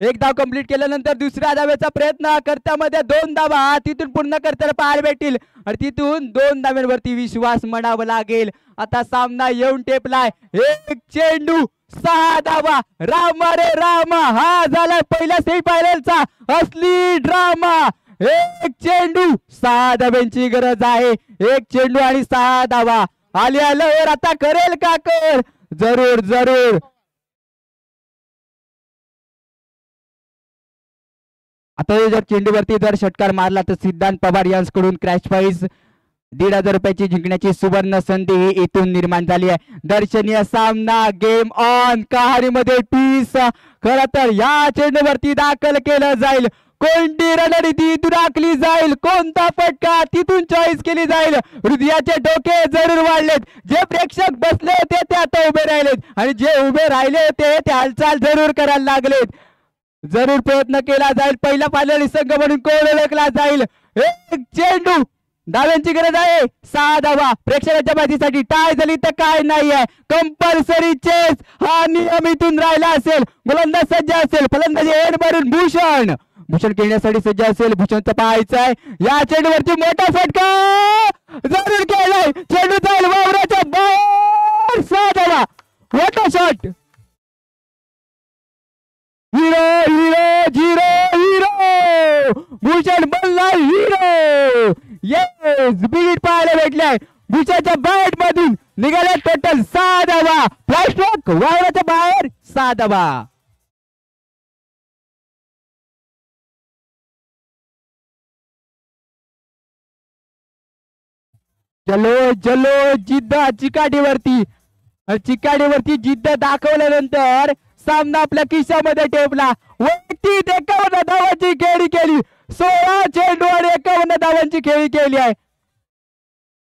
1 धाव कंप्लीट केल्यानंतर दुसऱ्या धावेचा प्रयत्न करत्यामध्ये 2 धावा तिथून पूर्ण करताना पाहायला भेटतील आणि तिथून 2 धाव्यांवरती विश्वास म्हणावा लागेल. आता सामना येऊन टेपलाय. 1 चेंडू 6 धावा. राम रे राम. हा झाला पहिल्या सेमीफायनलचा असली ड्रामा. 1 चेंडू 6 धाव्यांची गरज आहे. 1 चेंडू आणि 6 धावा. आल्या लहर आता करेल का कर. जरूर आता जर चेंडूवरती जर षटकार मारला तर सिद्धांत पवार यांच्याकडून क्रॅश प्राइज 1,500 रुपयाची जिंकण्याची सुवर्ण संधी इथून निर्माण झाली आहे. दर्शनीय सामना गेम ऑन. कहाणीमध्ये ट्विस्ट. खरं तर या चेंडूवरती दाखल केलं जाईल. कोणती रणनीती इथून आखली जाईल. कोणता फटका तिथून चॉईस केली जाईल. हृदयाचे डोके जरूर वाढलेत. जे प्रेक्षक बसले होते ते आता उभे राहिलेत आणि जे उभे राहिले होते ते हालचाल जरूर करायला लागलेत. जरूर प्रयत्न केला जाईल. पहिला फायनल संघ म्हणून कोण ओळखला जाईल. 1 चेंडू धाव्यांची गरज आहे. 6 धावा. प्रेक्षकांच्या बाजूसाठी टाय झाली तर काय नाहीये. कंपल्सरी चेस हा नियम इथून राहिला असेल. गोलंदाज सज्ज असेल. फलंदाजी एंड भरून भूषण खेळण्यासाठी सज्ज असेल. भूषणचं पाहायचं आहे. या चेंडूवरती मोठा फटका जरूर केलाय. चेंडू जाईल वावराच्या बाहेर. 6 धावा. मोठा शॉट. हिरो भूषण बनला हिरो. येस बीट पाहायला भेटलाय. भूषणच्या बॅट मधून निघाल्या टोटल 6 धावा. फ्लॅशबॅक वावराच्या बाहेर 6 धावा. चलो जिद्द चिकाटीवरती जिद्द दाखवल्यानंतर सामना आपल्या खिशामध्ये टेपला. वैयक्तिक 51 धावांची खेळी केली. 16 चेंडू आणि 51 धावांची खेळी केली आहे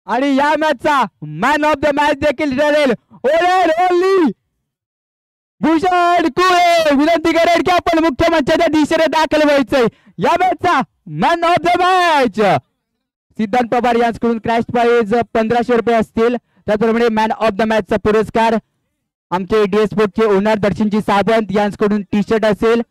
आणि या मॅचचा मॅन ऑफ द मॅच देखील ठरेल. ओनली भूषण कुळे. विनंती करेल की आपण मुख्य मंचाच्या दिशेने दाखल व्हायचंय. या मॅचचा मॅन ऑफ द मॅच सिद्धांत पवार यांच्याकडून क्रॅश प्राइज 1500 रुपये असतील. त्याचप्रमाणे मॅन ऑफ द मॅचचा पुरस्कार आमचे DS स्पोर्टचे ओनर दर्शनजी सावंत यांच्याकडून टी-शर्ट असेल.